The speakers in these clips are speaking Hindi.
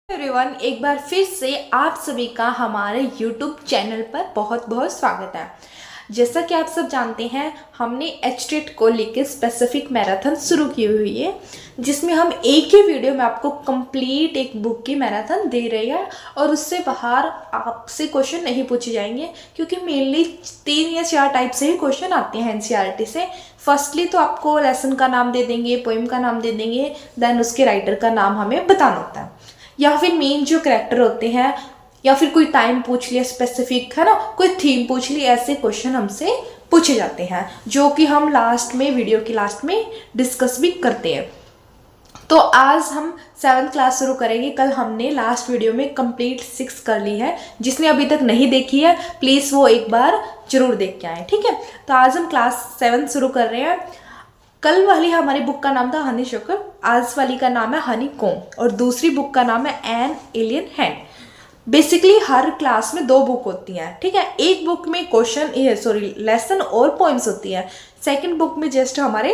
एवरीवन, एक बार फिर से आप सभी का हमारे YouTube चैनल पर बहुत बहुत स्वागत है। जैसा कि आप सब जानते हैं, हमने एचटेट को लेकर स्पेसिफिक मैराथन शुरू की हुई है, जिसमें हम एक ही वीडियो में आपको कंप्लीट एक बुक की मैराथन दे रहे हैं और उससे बाहर आपसे क्वेश्चन नहीं पूछे जाएंगे, क्योंकि मेनली 3 या 4 टाइप से ही क्वेश्चन आते हैं एनसीईआरटी से। फर्स्टली तो आपको लेसन का नाम दे देंगे, पोएम का नाम दे देंगे, देन उसके राइटर का नाम हमें बताना होता है, या फिर मेन जो करेक्टर होते हैं, या फिर कोई टाइम पूछ लिया स्पेसिफिक, है ना, कोई थीम पूछ ली। ऐसे क्वेश्चन हमसे पूछे जाते हैं जो कि हम लास्ट में, वीडियो के लास्ट में डिस्कस भी करते हैं। तो आज हम 7th क्लास शुरू करेंगे। कल हमने लास्ट वीडियो में कंप्लीट 6 कर ली है। जिसने अभी तक नहीं देखी है प्लीज़ वो एक बार जरूर देख के आए, ठीक है। तो आज हम क्लास 7 शुरू कर रहे हैं। कल वाली हमारी बुक का नाम था हनी शुगर, आज वाली का नाम है हनी कॉम, और दूसरी बुक का नाम है an alien hand. Basically her class में 2 बुक होती हैं, ठीक है। एक बुक में लेसन और पोएम्स होती है, सेकंड बुक में जस्ट हमारे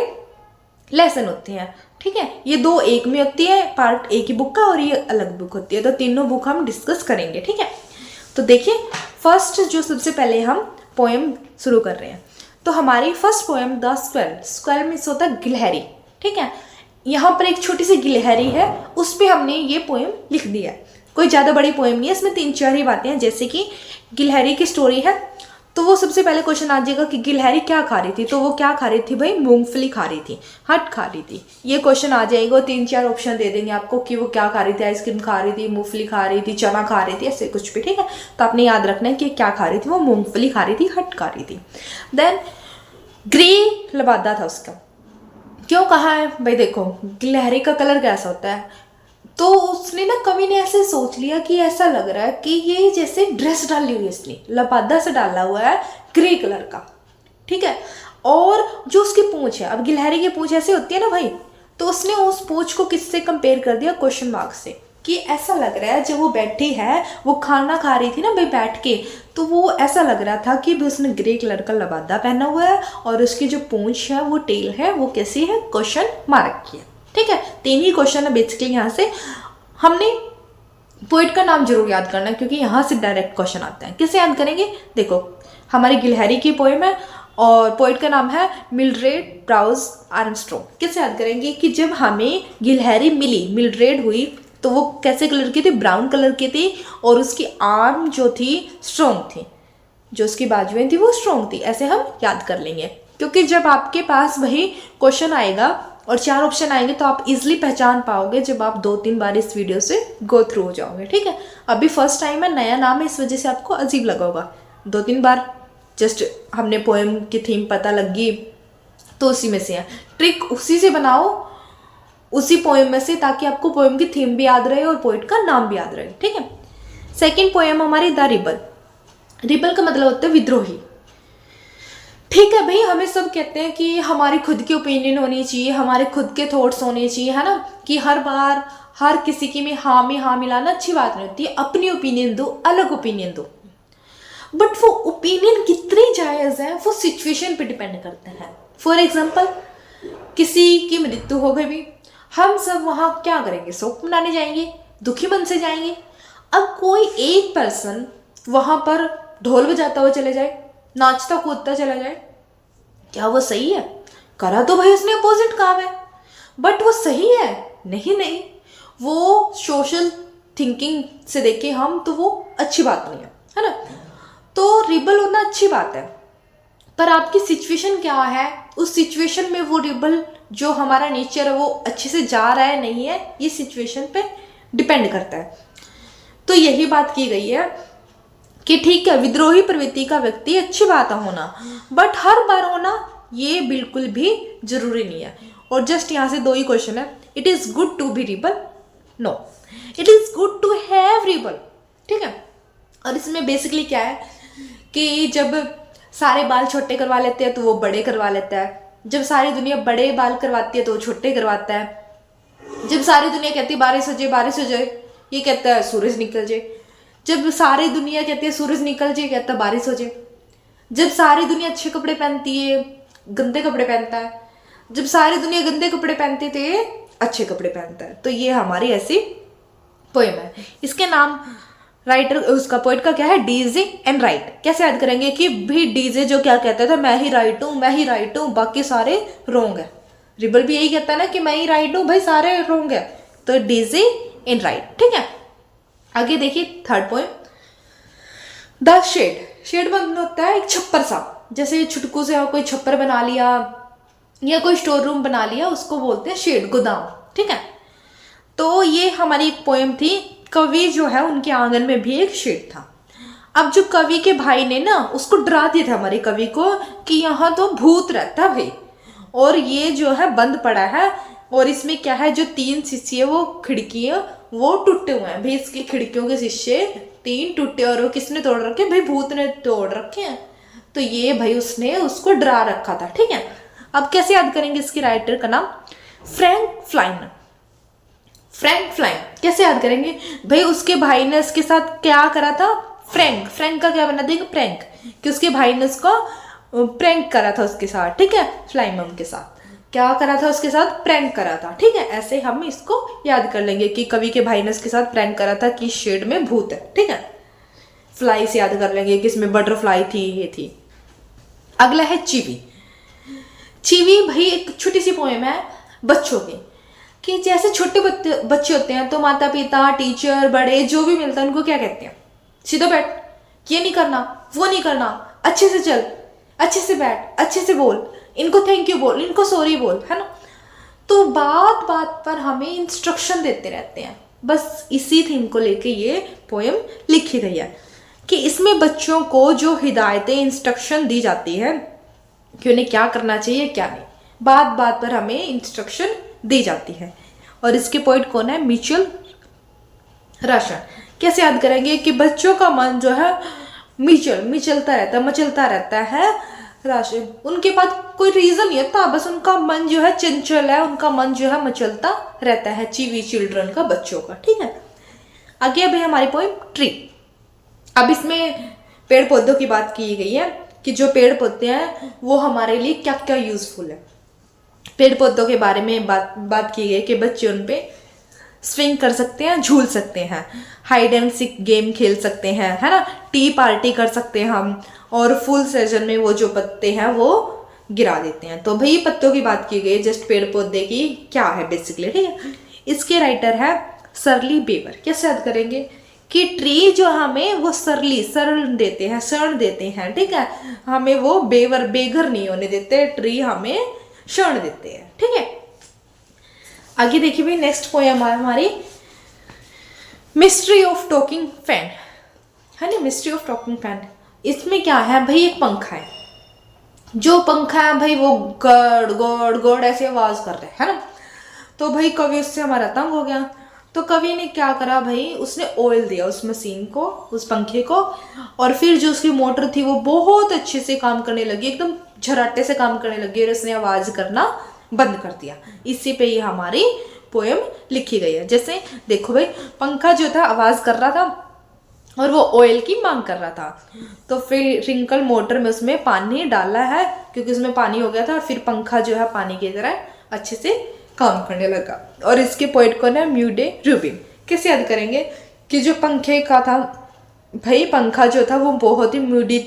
लेसन होते हैं, ठीक है। ये 2 एक में होती है, पार्ट एक ही बुक का, और ये अलग बुक होती है। तो तीनों बुक हम डिस्कस करेंगे, ठीक है। तो देखिए, फर्स्ट जो सबसे पहले हम पोएम शुरू कर रहे हैं, तो हमारी फर्स्ट पोएम द स्क्वेल। स्क्वेल मीन्स होता है गिलहरी, ठीक है। यहाँ पर एक छोटी सी गिलहरी है, उस पर हमने ये पोएम लिख दिया है। कोई ज़्यादा बड़ी पोएम नहीं है, इसमें 3-4 ही बातें हैं। जैसे कि गिलहरी की स्टोरी है, तो वो सबसे पहले क्वेश्चन आ जाएगा कि गिलहरी क्या खा रही थी, तो वो क्या खा रही थी भाई, मूंगफली खा रही थी, हट खा रही थी। ये क्वेश्चन आ जाएगा, 3-4 ऑप्शन दे देंगे आपको कि वो क्या खा रही थी, आइसक्रीम खा रही थी, मूंगफली खा रही थी, चना खा रही थी, ऐसे कुछ भी, ठीक है। तो आपने याद रखना है कि क्या खा रही थी, वो मूंगफली खा रही थी, हट खा रही थी। देन ग्रे लबादा था उसका। क्यों कहा है भाई, देखो गिलहरी का कलर कैसा होता है, तो उसने ना, कवि ने ऐसे सोच लिया कि ऐसा लग रहा है कि ये जैसे ड्रेस डाली हुई है इसने, लबादा से डाला हुआ है ग्रे कलर का, ठीक है। और जो उसकी पूंछ है, अब गिलहरी की पूंछ ऐसी होती है ना भाई, तो उसने उस पूंछ को किससे कंपेयर कर दिया, क्वेश्चन मार्क से, कि ऐसा लग रहा है जब वो बैठी है, वो खाना खा रही थी ना भाई बैठ के, तो वो ऐसा लग रहा था कि उसने ग्रे कलर का लबादा पहना हुआ है, और उसकी जो पूंछ है, वो टेल है, वो कैसी है, क्वेश्चन मार्क की है, ठीक है। 3 ही क्वेश्चन है बेसिकली। यहाँ से हमने पोइट का नाम जरूर याद करना है, क्योंकि यहाँ से डायरेक्ट क्वेश्चन आता है। किसे याद करेंगे, देखो हमारी गिलहरी की पोएम है और पोइट का नाम है मिल्ड्रेड ब्राउज आर्मस्ट्रॉन्ग। किसे याद करेंगे कि जब हमें गिलहरी मिली, मिल्ड्रेड हुई, तो वो कैसे कलर की थी, ब्राउन कलर की थी, और उसकी आर्म जो थी स्ट्रॉन्ग थी, जो उसकी बाजुएं थी वो स्ट्रॉन्ग थी। ऐसे हम याद कर लेंगे, क्योंकि जब आपके पास वही क्वेश्चन आएगा और 4 ऑप्शन आएंगे तो आप इजीली पहचान पाओगे जब आप 2-3 बार इस वीडियो से गो थ्रू हो जाओगे, ठीक है। अभी फर्स्ट टाइम है, नया नाम है, इस वजह से आपको अजीब लगा होगा। 2-3 बार जस्ट हमने पोएम की थीम पता लगी तो उसी में से है, ट्रिक उसी से बनाओ, उसी पोएम में से, ताकि आपको पोएम की थीम भी याद रहे और पोएट का नाम भी याद रहे, ठीक है। सेकेंड पोएम हमारी द रिबल। रिबल का मतलब होता है विद्रोही, ठीक है भाई। हमें सब कहते हैं कि हमारी खुद की ओपिनियन होनी चाहिए, हमारे खुद के थॉट्स होने चाहिए, है ना, कि हर बार हर किसी की में हाँ मिलाना अच्छी बात नहीं होती है। अपनी ओपिनियन दो, अलग ओपिनियन दो, बट वो ओपिनियन कितनी जायज़ है वो सिचुएशन पे डिपेंड करते हैं। फॉर एग्जाम्पल, किसी की मृत्यु हो गई भी, हम सब वहाँ क्या करेंगे, शोक मनाने जाएंगे, दुखी मन से जाएंगे। अब कोई एक पर्सन वहाँ पर ढोल बजाता हुआ चले जाए, नाचता कूदता चला जाए, क्या वो सही है? करा तो भाई उसने अपोजिट काम है, बट वो सही है? नहीं नहीं, वो सोशल थिंकिंग से देखे हम तो वो अच्छी बात नहीं है ना। तो रिबल होना अच्छी बात है, पर आपकी सिचुएशन क्या है, उस सिचुएशन में वो रिबल जो हमारा नेचर है वो अच्छे से जा रहा है नहीं है, ये सिचुएशन पे डिपेंड करता है। तो यही बात की गई है कि ठीक है, विद्रोही प्रवृत्ति का व्यक्ति अच्छी बात है होना, बट हर बार होना ये बिल्कुल भी जरूरी नहीं है। और जस्ट यहाँ से 2 ही क्वेश्चन है, it is good to be rebel, no, it is good to have rebel, ठीक है। और इसमें बेसिकली क्या है कि जब सारे बाल छोटे करवा लेते हैं तो वो बड़े करवा लेता है, जब सारी दुनिया बड़े बाल करवाती है तो वो छोटे करवाता है, जब सारी दुनिया कहती है बारिश हो जाए बारिश हो जाए, ये कहता है सूरज निकल जाए, जब सारी दुनिया कहती है सूरज निकल जाए, कहता है बारिश हो जाए, जब सारी दुनिया अच्छे कपड़े पहनती है गंदे कपड़े पहनता है, जब सारी दुनिया गंदे कपड़े पहनती थे अच्छे कपड़े पहनता है। तो ये हमारी ऐसी पोएम है। इसके नाम राइटर उसका पोइट का क्या है, डीजे एंड राइट। कैसे याद करेंगे कि भाई डीजे जो क्या कहता था, मैं ही राइट हूँ बाकी सारे रोंग है। रिबल भी यही कहता है ना कि मैं ही राइट हूँ, भाई सारे रोंग है। तो डीजे एंड राइट, ठीक है। आगे देखिए third poem, the shed. Shed मतलब होता है एक छप्पर सा, जैसे छुटकू से कोई छप्पर बना लिया या कोई स्टोर रूम बना लिया, उसको बोलते हैं शेड, गोदाम, ठीक है। तो ये हमारी एक पोएम थी। कवि जो है उनके आंगन में भी एक शेड था। अब जो कवि के भाई ने ना उसको डरा दिया था हमारे कवि को कि यहाँ तो भूत रहता है भाई, और ये जो है बंद पड़ा है, और इसमें क्या है जो 3 शीशे वो खिड़कियाँ वो टूटे हुए हैं भाई, इसकी खिड़कियों के शीशे 3 टूटे, और वो किसने तोड़ रखे, भाई भूत ने तोड़ रखे हैं। तो ये भाई उसने उसको डरा रखा था, ठीक है। अब कैसे याद करेंगे इसकी राइटर का नाम, फ्रैंक फ्लाइन। फ्रैंक फ्लाइन कैसे याद करेंगे भाई, उसके भाई ने उसके साथ क्या करा था, फ्रैंक का क्या बना देंगे, प्रैंक, कि उसके भाई ने उसको प्रैंक करा था उसके साथ, ठीक है। फ्लाइमम के साथ क्या करा था, उसके साथ प्रैंक करा था, ठीक है। ऐसे हम इसको याद कर लेंगे कि कवि के भाई ने उसके साथ प्रैंक करा था कि शेड में भूत है, ठीक है। फ्लाई से याद कर लेंगे कि इसमें बटरफ्लाई थी, ये थी। अगला है चीवी। चीवी भाई एक छोटी सी पोएम है बच्चों की, कि जैसे छोटे बच्चे होते हैं तो माता पिता टीचर बड़े जो भी मिलता है उनको क्या कहते हैं, सीधा बैठ, ये नहीं करना वो नहीं करना, अच्छे से चल, अच्छे से बैठ, अच्छे से बोल, इनको थैंक यू बोल, इनको सॉरी बोल, है ना। तो बात बात पर हमें इंस्ट्रक्शन देते रहते हैं। बस इसी थीम को लेके ये पोएम लिखी गई है कि इसमें बच्चों को जो हिदायतें इंस्ट्रक्शन दी जाती है कि उन्हें क्या करना चाहिए क्या नहीं, बात बात पर हमें इंस्ट्रक्शन दी जाती है। और इसके पोइट कौन है, मिचेल राशन। कैसे याद करेंगे कि बच्चों का मन जो है मचलता रहता है राशन, उनके पास कोई रीजन नहीं होता, बस उनका मन जो है चंचल है, उनका मन जो है मचलता रहता है, चीवी चिल्ड्रन का, बच्चों का, ठीक है। आगे अभी हमारी पोइम ट्री। अब इसमें पेड़ पौधों की बात की गई है कि जो पेड़ पौधे हैं वो हमारे लिए क्या क्या यूजफुल है। पेड़ पौधों के बारे में बात की गई कि बच्चे उन पे स्विंग कर सकते हैं, झूल सकते हैं, हाइड एंड सीक गेम खेल सकते हैं, है ना, टी पार्टी कर सकते हैं हम, और फुल सीजन में वो जो पत्ते हैं वो गिरा देते हैं। तो भाई पत्तों की बात की गई, जस्ट पेड़ पौधे की क्या है बेसिकली, ठीक है। इसके राइटर है सरली बेवर। कैसे याद करेंगे कि ट्री जो हमें वो सरल देते हैं, शरण देते हैं, ठीक है। हमें वो बेघर नहीं होने देते, ट्री हमें शरण देते हैं, ठीक है। आगे देखिए भाई नेक्स्ट पोएम है हमारी मिस्ट्री ऑफ टॉकिंग फैन, है ना, मिस्ट्री ऑफ टॉकिंग फैन। इसमें क्या है भाई, एक पंखा है, जो पंखा है भाई वो गड़ गड़ गड़ ऐसे आवाज कर रहे है ना। तो भाई कवि उससे हमारा तंग हो गया, तो कवि ने क्या करा भाई, उसने ऑयल दिया उस मशीन को, उस पंखे को, और फिर जो उसकी मोटर थी वो बहुत अच्छे से काम करने लगी, एकदम झराटे से काम करने लगी, और उसने आवाज करना बंद कर दिया। इसी पे ये हमारी पोएम लिखी गई है। जैसे देखो भाई पंखा जो था आवाज कर रहा था और वो ऑयल की मांग कर रहा था, तो फिर रिंकल मोटर में उसमें पानी डाला है, क्योंकि उसमें पानी हो गया था, फिर पंखा जो है पानी की तरह अच्छे से काम करने लगा। और इसके पोइट कौन है, म्यूडे रूबिन। कैसे याद करेंगे कि जो पंखे का था भाई, पंखा जो था वो बहुत ही म्यूडी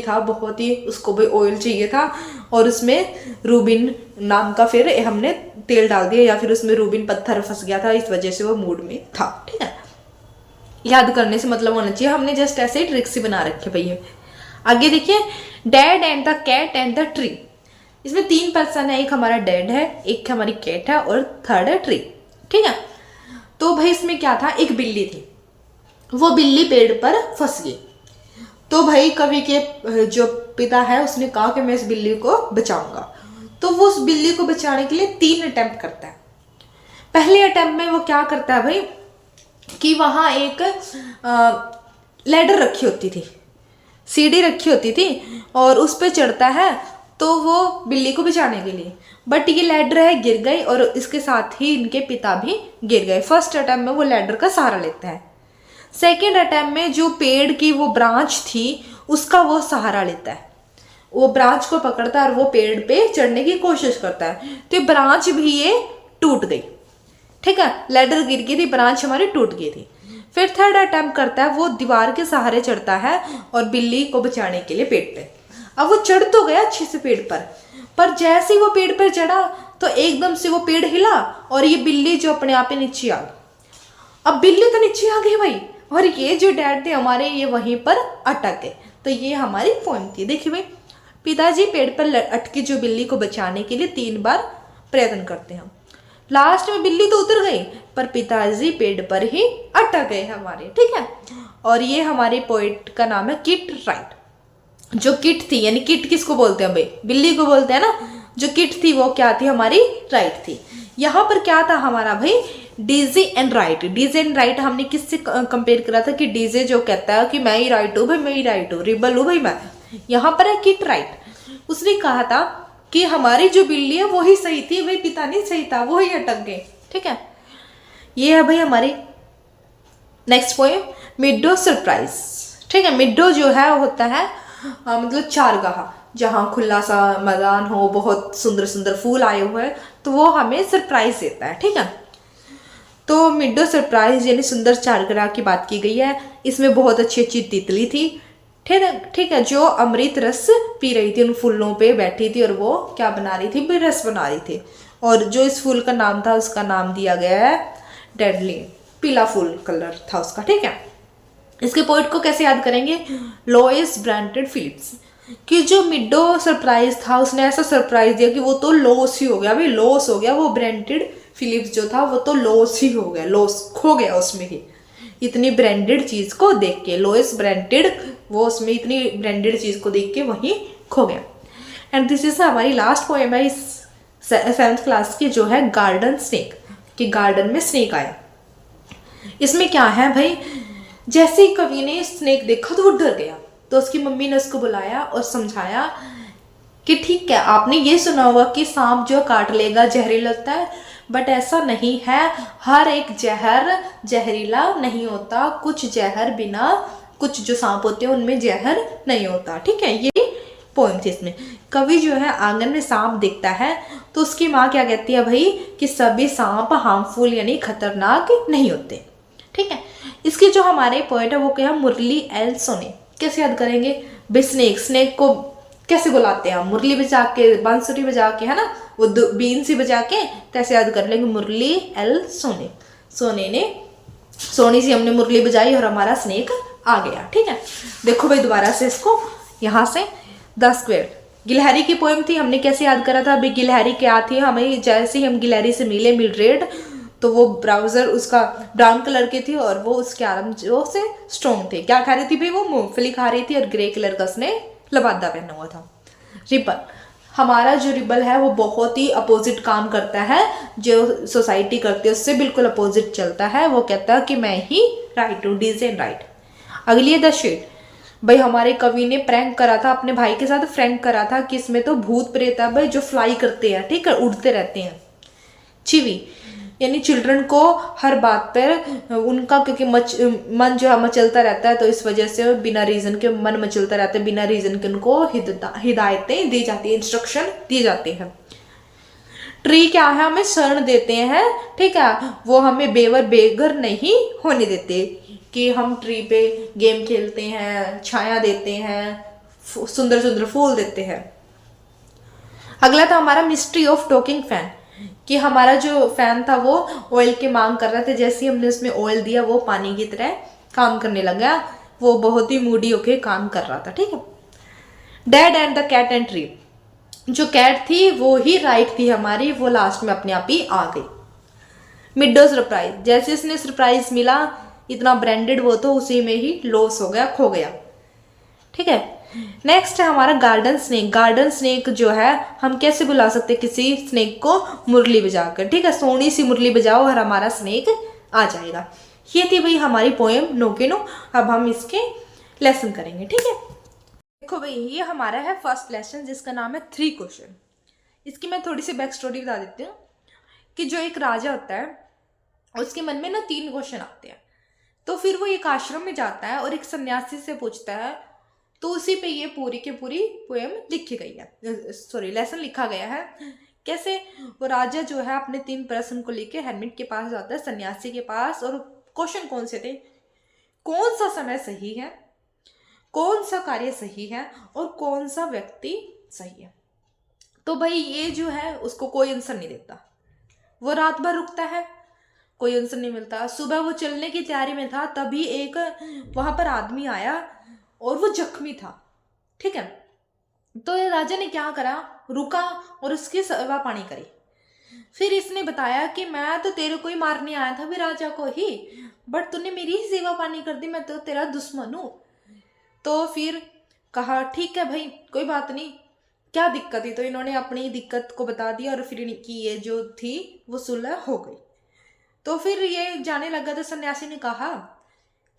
था बहुत ही, उसको भाई ऑयल चाहिए था, और उसमें रूबिन नाम का फिर हमने तेल डाल दिया, या फिर उसमें रूबिन पत्थर फंस गया था, इस वजह से वो मूड में था, ठीक है। याद करने से मतलब होना चाहिए, हमने जस्ट ऐसे ही ट्रिक्स ही बना रखे भैया। आगे देखिए dad and the cat and the tree. इसमें 3 पर्सन है, एक हमारा डैड है, एक हमारी कैट है, और थर्ड है ट्री, ठीक है। तो भाई इसमें क्या था, एक बिल्ली थी, वो बिल्ली पेड़ पर फंस गई। तो भाई कवि के जो पिता है उसने कहा कि मैं इस बिल्ली को बचाऊंगा। तो वो उस बिल्ली को बचाने के लिए 3 अटेम्प्ट करता है। पहले अटेम्प्ट में वो क्या करता है भाई कि वहां एक लैडर रखी होती थी, सीढ़ी रखी होती थी, और उस पर चढ़ता है तो वो बिल्ली को बचाने के लिए, बट ये लैडर है गिर गई, और इसके साथ ही इनके पिता भी गिर गए। फर्स्ट अटेम्प्ट में वो लैडर का सहारा लेता है, सेकेंड अटेम्प्ट में जो पेड़ की वो ब्रांच थी उसका वो सहारा लेता है, वो ब्रांच को पकड़ता है और वो पेड़ पे चढ़ने की कोशिश करता है, तो ब्रांच भी ये टूट गई, ठीक है, लैडर गिर गई थी, ब्रांच हमारी टूट गई थी। फिर थर्ड अटेम्प्ट करता है, वो दीवार के सहारे चढ़ता है और बिल्ली को बचाने के लिए पेड़ पे। अब वो चढ़ तो गया अच्छे से पेड़ पर जैसे ही वो पेड़ पर चढ़ा तो एकदम से वो पेड़ हिला और ये बिल्ली जो अपने आप ही नीचे आ गई। अब बिल्ली तो नीचे आ गई भाई, और ये जो डैड थे हमारे ये वहीं पर अटक गए। तो ये हमारी पॉइंट थी। देखिए भाई, पिताजी पेड़ पर अटकी जो बिल्ली को बचाने के लिए 3 बार प्रयत्न करते हैं। लास्ट में बिल्ली तो उतर गई पर पिताजी पेड़ पर ही अटक गए हमारे, ठीक है। और ये हमारे पोइट का नाम है किट राइट। जो किट थी, यानी किट किसको बोलते हैं भाई, बिल्ली को बोलते हैं ना, जो किट थी वो क्या थी, हमारी राइट थी। यहाँ पर क्या था हमारा भाई, DJ and right. DJ and right हमने किससे कंपेयर करा था कि डीजे जो कहता है कि मैं ही राइट हूँ भाई, मैं ही राइट हूँ, रिबल हूँ भाई मैं। यहाँ पर है किट राइट, उसने कहा था कि हमारी जो बिल्ली है वो ही सही थी भाई, पिता नहीं सही था, वो ही अटक गए, ठीक है। ये है भाई हमारी नेक्स्ट पोएम, मिडो सरप्राइज, ठीक है। मिडो जो है होता है मतलब चारगाह, जहाँ खुला सा मैदान हो, बहुत सुंदर सुंदर फूल आए हुए हैं, तो वो हमें सरप्राइज देता है, ठीक है। तो मिडो सरप्राइज यानी सुंदर चारगाह की बात की गई है। इसमें बहुत अच्छी अच्छी तितली थी, ठीक है, जो अमृत रस पी रही थी, उन फूलों पे बैठी थी और वो क्या बना रही थी, रस बना रही थी। और जो इस फूल का नाम था उसका नाम दिया गया है डेडली, पीला फूल कलर था उसका, ठीक है। इसके पोइट को कैसे याद करेंगे, लोइस ब्रांटेड फिलिप्स, कि जो मिडो सरप्राइज था उसने ऐसा सरप्राइज दिया कि वो तो लॉस ही हो गया भाई, लॉस हो गया। वो ब्रांडेड फिलिप्स जो था वो तो लॉस ही हो गया, लॉस खो गया उसमें ही, इतनी ब्रांडेड चीज को देख के। लोएस ब्रांडेड, वो उसमें इतनी ब्रांडेड चीज को देख के वहीं खो गया। एंड दिस इज हमारी लास्ट पोएम है इस 7th क्लास की, जो है गार्डन स्नेक, कि गार्डन में स्नेक आया। इसमें क्या है भाई, जैसे ही कवि ने स्नेक देखा तो वो डर गया, तो उसकी मम्मी ने उसको बुलाया और समझाया कि ठीक है, आपने ये सुना होगा कि सांप जो काट लेगा जहरीला होता है, बट ऐसा नहीं है, हर एक जहर जहरीला नहीं होता, कुछ जहर बिना, कुछ जो सांप होते हैं उनमें जहर नहीं होता, ठीक है। ये पोएम थी। इसमें कवि जो है आंगन में सांप देखता है तो उसकी माँ क्या कहती है भाई, कि सभी सांप हार्मफुल यानी खतरनाक नहीं होते, ठीक है। इसके जो हमारे पोएट है वो क्या है, मुरली एल सोने। कैसे याद करेंगे भाई, स्नेक को कैसे बुलाते हैं हम, मुरली बजा के, बांसुरी बजा के, है ना, वो बीन सी बजा के, कैसे याद कर लेंगे, मुरली एल सोने। सोने ने, सोनी से हमने मुरली बजाई और हमारा स्नेक आ गया, ठीक है। देखो भाई दोबारा से इसको, यहाँ से द स्क्वेयर, गिलहरी की पोएम थी, हमने कैसे याद करा था भाई, गिलहरी क्या थी, हमें जैसे ही हम गिलहरी से मिले मिलरेड, तो वो ब्राउजर उसका ब्राउन कलर की थी और वो उसके आराम जो से स्ट्रॉन्ग थे। क्या खा रही थी भाई, वो मूंगफली खा रही थी और ग्रे कलर का उसने लबादा पहना हुआ था। रिबल, हमारा जो रिबल है वो बहुत ही अपोजिट काम करता है, जो सोसाइटी करती है उससे बिल्कुल अपोजिट चलता है। वो कहता है कि मैं ही राइट हूँ, डीजे एंड राइट। अगली है द शेड, भाई हमारे कवि ने प्रैंक करा था अपने भाई के साथ, प्रैंक करा था कि इसमें तो भूत प्रेत है भाई, जो फ्लाई करते हैं, ठीक है, उड़ते रहते हैं। चिवी, यानी चिल्ड्रन को हर बात पर उनका, क्योंकि मन जो है मचलता रहता है, तो इस वजह से बिना रीज़न के मन मचलता रहता है, बिना रीज़न के उनको हिदायतें दी जाती है, इंस्ट्रक्शन दिए जाते हैं। ट्री क्या है, हमें शरण देते हैं, ठीक है, वो हमें बेघर नहीं होने देते, कि हम ट्री पे गेम खेलते हैं, छाया देते हैं, सुंदर सुंदर फूल देते हैं। अगला था हमारा मिस्ट्री ऑफ टॉकिंग फैन, कि हमारा जो फैन था वो ऑयल की मांग कर रहा था, जैसे ही हमने उसमें ऑयल दिया वो पानी की तरह काम करने लगा, वो बहुत ही मूडी होके काम कर रहा था, ठीक है। Dad and the cat and tree, जो कैट थी वो ही राइट थी हमारी, वो लास्ट में अपने आप ही आ गई। मिडो सरप्राइज, जैसे इसने सरप्राइज मिला, इतना ब्रांडेड वो तो उसी में ही लॉस हो गया, खो गया, ठीक है। नेक्स्ट है हमारा गार्डन स्नेक। गार्डन स्नेक जो है हम कैसे बुला सकते हैं किसी स्नेक को, मुरली बजाकर, ठीक है, सोनी सी मुरली बजाओ और हमारा स्नेक आ जाएगा। ये थी भाई हमारी पोएम नो के नो। अब हम इसके लेसन करेंगे, ठीक है। देखो भाई ये हमारा है फर्स्ट लेसन, जिसका नाम है 3 क्वेश्चन। इसकी मैं थोड़ी सी बैक स्टोरी बता देती हूँ, कि जो एक राजा होता है उसके मन में ना 3 क्वेश्चन आते हैं, तो फिर वो एक आश्रम में जाता है और एक सन्यासी से पूछता है, तो उसी पे ये पूरी की पूरी पोएम लिखी गई है, सॉरी लेसन लिखा गया है, कैसे? वो राजा जो है अपने 3 प्रश्न को लेके हेरमिट के पास जाता है, सन्यासी के पास। और क्वेश्चन कौन से थे? कौन सा समय सही है, कौन सा कार्य सही है, और कौन सा व्यक्ति सही है। तो भाई ये जो है उसको कोई आंसर नहीं देता। वो रात भर रुकता है, कोई आंसर नहीं मिलता। सुबह वो चलने की तैयारी में था, तभी एक वहां पर आदमी आया और वो जख्मी था, ठीक है। तो ये राजा ने क्या करा, रुका और उसकी सेवा पानी करी। फिर इसने बताया कि मैं तो तेरे को ही मारने आया था भी, राजा को ही, बट तूने मेरी ही सेवा पानी कर दी, मैं तो तेरा दुश्मन हूं। तो फिर कहा ठीक है भाई, कोई बात नहीं, क्या दिक्कत थी? तो इन्होंने अपनी दिक्कत को बता दिया और फिर इनकी ये जो थी वो सुलह हो गई। तो फिर ये जाने लगा तो सन्यासी ने कहा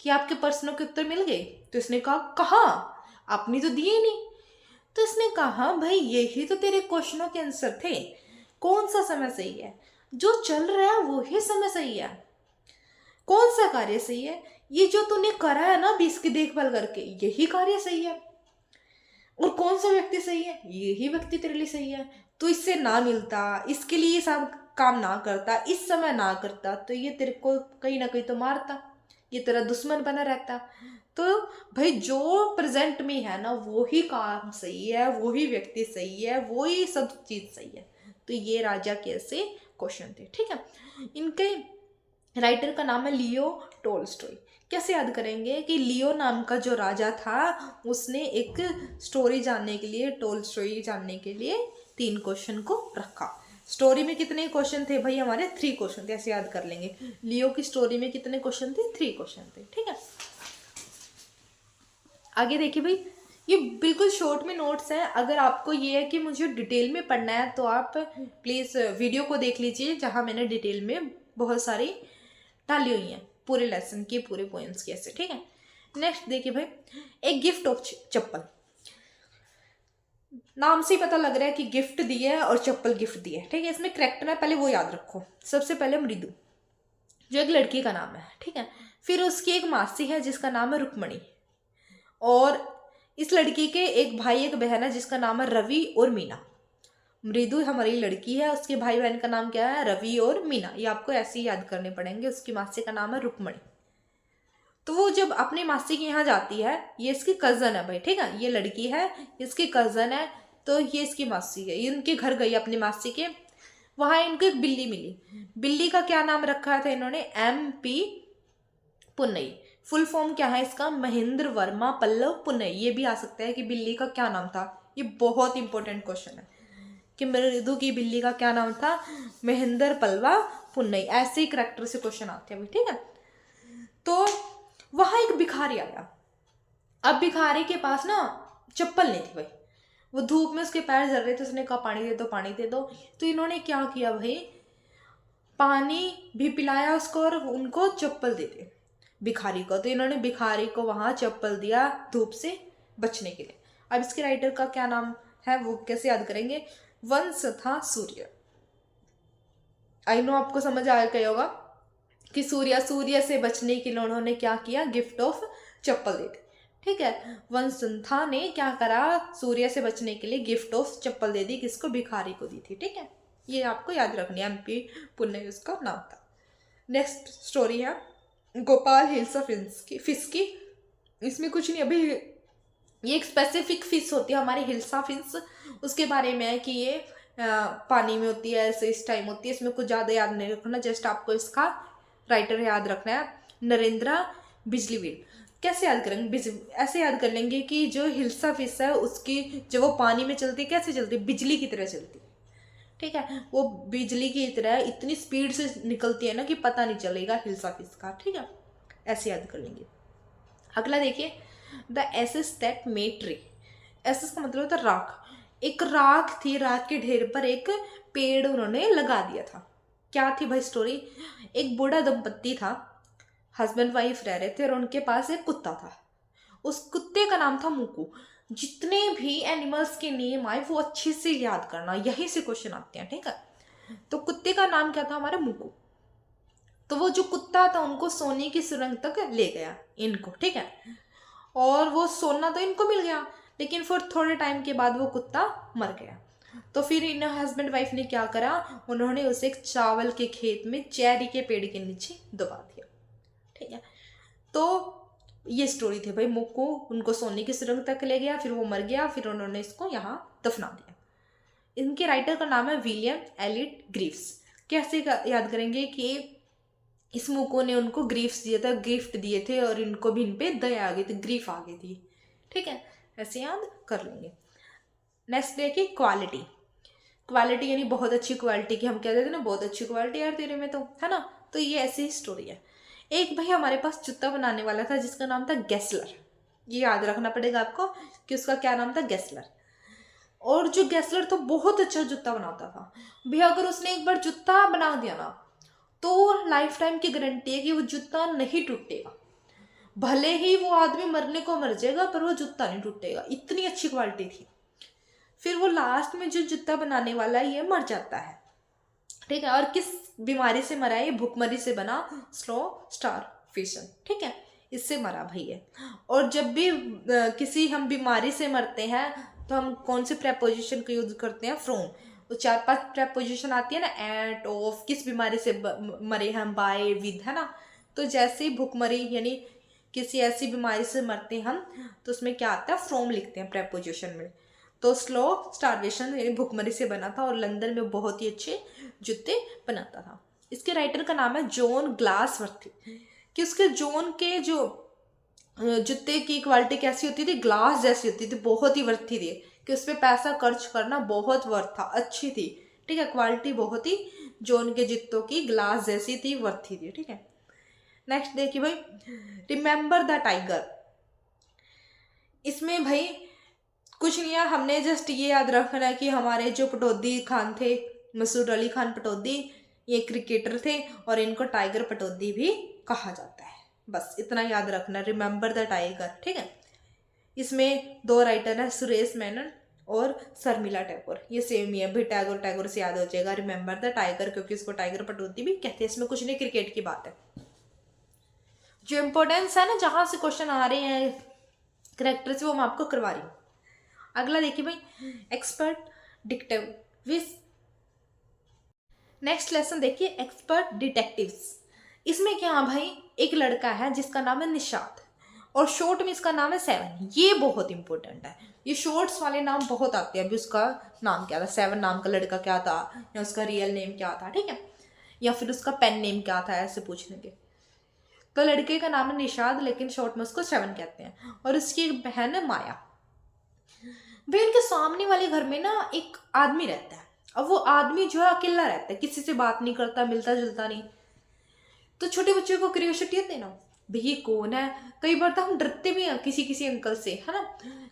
कि आपके प्रश्नों के उत्तर मिल गए? तो इसने कहा कहाँ, आपने तो दिए नहीं। तो इसने कहा भाई यही तो तेरे क्वेश्चनों के आंसर थे, कौन सा समय सही है, जो चल रहा है वो ही समय सही है। कौन सा कार्य सही है? ये जो तूने करा है ना 20 की देखभाल करके, यही कार्य सही है। और कौन सा व्यक्ति सही है? यही व्यक्ति तेरे लिए सही है। तो इससे ना मिलता, इसके लिए सब काम ना करता, इस समय ना करता, तो ये तेरे को कहीं ना कहीं तो मारता, ये तेरा दुश्मन बना रहता। तो भाई जो प्रेजेंट में है ना वो ही काम सही है, वो ही व्यक्ति सही है, वो ही सब चीज सही है। तो ये राजा के ऐसे क्वेश्चन थे, ठीक है। इनके राइटर का नाम है लियो टोल्स्टॉय। कैसे याद करेंगे कि लियो नाम का जो राजा था उसने एक स्टोरी जानने के लिए, टोल्स्टॉय जानने के लिए 3 क्वेश्चन को रखा। स्टोरी में कितने क्वेश्चन थे भाई? हमारे 3 क्वेश्चन थे, ऐसे याद कर लेंगे। लियो की स्टोरी में कितने क्वेश्चन थे? 3 क्वेश्चन थे, ठीक है। आगे देखिए भाई, ये बिल्कुल शॉर्ट में नोट्स है। अगर आपको ये है कि मुझे डिटेल में पढ़ना है तो आप प्लीज़ वीडियो को देख लीजिए, जहाँ मैंने डिटेल में बहुत सारी डाली हुई हैं, पूरे लेसन की, पूरे पोएम्स की, ऐसे, ठीक है। नेक्स्ट देखिए भाई, एक गिफ्ट ऑफ चप्पल। नाम से ही पता लग रहा है कि गिफ्ट दी है और चप्पल गिफ्ट दी है, ठीक है। इसमें करेक्टर है, पहले वो याद रखो। सबसे पहले मृदु, जो एक लड़की का नाम है, ठीक है। फिर उसकी एक मासी है जिसका नाम है रुक्मणी, और इस लड़की के एक भाई एक बहन है जिसका नाम है रवि और मीना। मृदु हमारी लड़की है, उसके भाई बहन का नाम क्या है? रवि और मीना। ये आपको ऐसे ही याद करने पड़ेंगे। उसकी मासी का नाम है रुक्मणी। तो वो जब अपनी मासी के यहाँ जाती है, ये इसकी कजन है भाई, ठीक है। ये लड़की है, इसकी कजन है, तो ये इसकी मासी है। ये उनके घर गई अपनी मासी के, वहां इनको एक बिल्ली मिली। बिल्ली का क्या नाम रखा था इन्होंने? MP पुन्नई। फुल फॉर्म क्या है इसका? महेंद्र वर्मा पल्लव पुन्नई। ये भी आ सकता है कि बिल्ली का क्या नाम था। ये बहुत इंपॉर्टेंट क्वेश्चन है कि मृदु की बिल्ली का क्या नाम था? महेंद्र पल्लवा पुन्नई। ऐसे ही करेक्टर से क्वेश्चन आते हैं, ठीक है। तो वहां एक भिखारी आया। अब भिखारी के पास ना चप्पल नहीं थी भाई, वो धूप में उसके पैर जल रहे थे। उसने कहा पानी दे दो, पानी दे दो। तो इन्होंने क्या किया भाई, पानी भी पिलाया उसको और उनको चप्पल दे दे भिखारी को। तो इन्होंने भिखारी को वहां चप्पल दिया धूप से बचने के लिए। अब इसके राइटर का क्या नाम है वो कैसे याद करेंगे? वंश था सूर्य। आई नो आपको समझ आ गया होगा कि सूर्य से बचने के लिए उन्होंने क्या किया? गिफ्ट ऑफ चप्पल दे दी, ठीक है। वंशंथा ने क्या करा? सूर्य से बचने के लिए गिफ्ट ऑफ चप्पल दे दी। किसको? भिखारी को दी थी, ठीक है। ये आपको याद रखनी है, MP पुन्नई उसका नाम था। नेक्स्ट स्टोरी है गोपाल हिल्सा फिश की। इसमें कुछ नहीं, अभी ये एक स्पेसिफिक फिश होती है हमारी हिल्सा फिश, उसके बारे में है कि ये पानी में होती है, ऐसे इस टाइम होती है। इसमें कुछ ज़्यादा याद नहीं रखना, जस्ट आपको इसका राइटर याद रखना है, नरेंद्र बिजलीवीर। कैसे याद करेंगे? ऐसे याद कर लेंगे कि जो हिल्सा फिश है उसकी जब वो पानी में चलती है कैसे चलती है? बिजली की तरह चलती है, ठीक है। वो बिजली की तरह इतनी स्पीड से निकलती है ना कि पता नहीं चलेगा हिल्सा फिश का, ठीक है। ऐसे याद कर लेंगे। अगला देखिए, the aces that made tree. Aces का मतलब होता है राख। एक राख थी, राख के ढेर पर एक पेड़ उन्होंने लगा दिया था। क्या थी भाई स्टोरी? एक बूढ़ा दंपत्ति था, हस्बैंड वाइफ रह रहे थे और उनके पास एक कुत्ता था। उस कुत्ते का नाम था मुकू। जितने भी एनिमल्स के नेम आए वो अच्छे से याद करना, यही से क्वेश्चन आते हैं, ठीक है। तो कुत्ते का नाम क्या था हमारा? मुकू। तो वो जो कुत्ता था उनको सोने की सुरंग तक ले गया इनको, ठीक है। और वो सोना तो इनको मिल गया, लेकिन फिर थोड़े टाइम के बाद वो कुत्ता मर गया। तो फिर इन हस्बैंड वाइफ ने क्या करा, उन्होंने उसे एक चावल के खेत में चेरी के पेड़ के नीचे दबा दिया। ठीक है, तो ये स्टोरी थी भाई। मुक्कू उनको सोने की सुरंग तक ले गया, फिर वो मर गया, फिर उन्होंने इसको यहाँ दफना दिया। इनके राइटर का नाम है विलियम एलिट ग्रीव्स। कैसे याद करेंगे कि इस मुक्कू ने उनको ग्रीफ्स दिए थे, गिफ्ट दिए थे, और इनको भी इन पे दया आ गई थी, ग्रीफ आ गई थी। ठीक है, ऐसे याद कर लेंगे। नेक्स्ट देखिए क्वालिटी। क्वालिटी यानी बहुत अच्छी क्वालिटी की, हम कहते थे ना बहुत अच्छी क्वालिटी यार तेरे में, तो है ना। तो ये ऐसी ही स्टोरी है। एक भाई हमारे पास जूता बनाने वाला था जिसका नाम था गेस्लर। ये याद रखना पड़ेगा आपको कि उसका क्या नाम था, गेस्लर। और जो गेस्लर तो बहुत अच्छा जूता बनाता था भैया। अगर उसने एक बार जूता बना दिया ना तो लाइफ टाइम की गारंटी है कि वो जूता नहीं टूटेगा। भले ही वो आदमी मरने को मर जाएगा पर वो जूता नहीं टूटेगा, इतनी अच्छी क्वालिटी थी। फिर वो लास्ट में जो जूता बनाने वाला है ये मर जाता है। ठीक है, और किस बीमारी से मरा है, ये भूखमरी से बना, स्लो स्टारवेशन। ठीक है, इससे मरा भाई है। और जब भी किसी हम बीमारी से मरते हैं तो हम कौन से प्रेपोजिशन का यूज करते हैं, फ्रॉम। तो 4-5 प्रेपोजिशन आती है ना, एट, ऑफ, किस बीमारी से मरे हम, बाय, विद, है ना। तो जैसे ही भूखमरी यानी किसी ऐसी बीमारी से मरते हैं हम, तो उसमें क्या आता है, फ्रॉम लिखते हैं प्रेपोजिशन में। तो स्लो स्टारवेशन यानी भूखमरी से बना था, और लंदन में बहुत ही अच्छे जूते बनाता था। इसके राइटर का नाम है जॉन ग्लासवर्थ। कि उसके जॉन के जो जूते की क्वालिटी कैसी होती थी, ग्लास जैसी होती थी, बहुत ही वर्थी थी, कि उस पर पैसा खर्च करना बहुत वर्थ था, अच्छी थी। ठीक है, क्वालिटी बहुत ही जॉन के जूतों की ग्लास जैसी थी, वर्थी थी। ठीक है, नेक्स्ट देखिए भाई, रिमेंबर द टाइगर। इसमें भाई कुछ नहीं है, हमने जस्ट ये याद रखना है कि हमारे जो पटौदी खान थे, मसूद अली खान पटौदी, ये क्रिकेटर थे, और इनको टाइगर पटौदी भी कहा जाता है। बस इतना याद रखना, रिमेंबर द टाइगर। ठीक है, इसमें 2 राइटर हैं, सुरेश मेनन और शर्मिला टैगोर। ये सेम ही है भाई, टैगोर टैगोर से याद हो जाएगा, रिमेंबर द टाइगर, क्योंकि इसको टाइगर पटौदी भी कहते हैं। इसमें कुछ नहीं, क्रिकेट की बात है। जो इम्पोर्टेंस है ना, जहाँ से क्वेश्चन आ रहे हैं करेक्टर से, वो मैं आपको करवा रही हूँ। अगला देखिए भाई, एक्सपर्ट डिटेक्टिव। नेक्स्ट लेसन देखिए, एक्सपर्ट डिटेक्टिव्स। इसमें क्या भाई, एक लड़का है जिसका नाम है निशाद, और शॉर्ट में इसका नाम है 7। ये बहुत इंपॉर्टेंट है, ये शॉर्ट्स वाले नाम बहुत आते हैं। अभी उसका नाम क्या था, 7 नाम का लड़का क्या था, या उसका रियल नेम क्या था, ठीक है, या फिर उसका पेन नेम क्या था, ऐसे पूछने के। तो लड़के का नाम है निशाद, लेकिन शॉर्ट में उसको 7 कहते हैं। और उसकी एक बहन है माया। भाई उनके सामने वाले घर में ना एक आदमी रहता है। अब वो आदमी जो है अकेला रहता है, किसी से बात नहीं करता, मिलता जुलता नहीं। तो छोटे बच्चों को क्यूरियोसिटी होती है ना, भाई ये कौन है। कई बार तो हम डरते भी हैं किसी किसी अंकल से, है ना।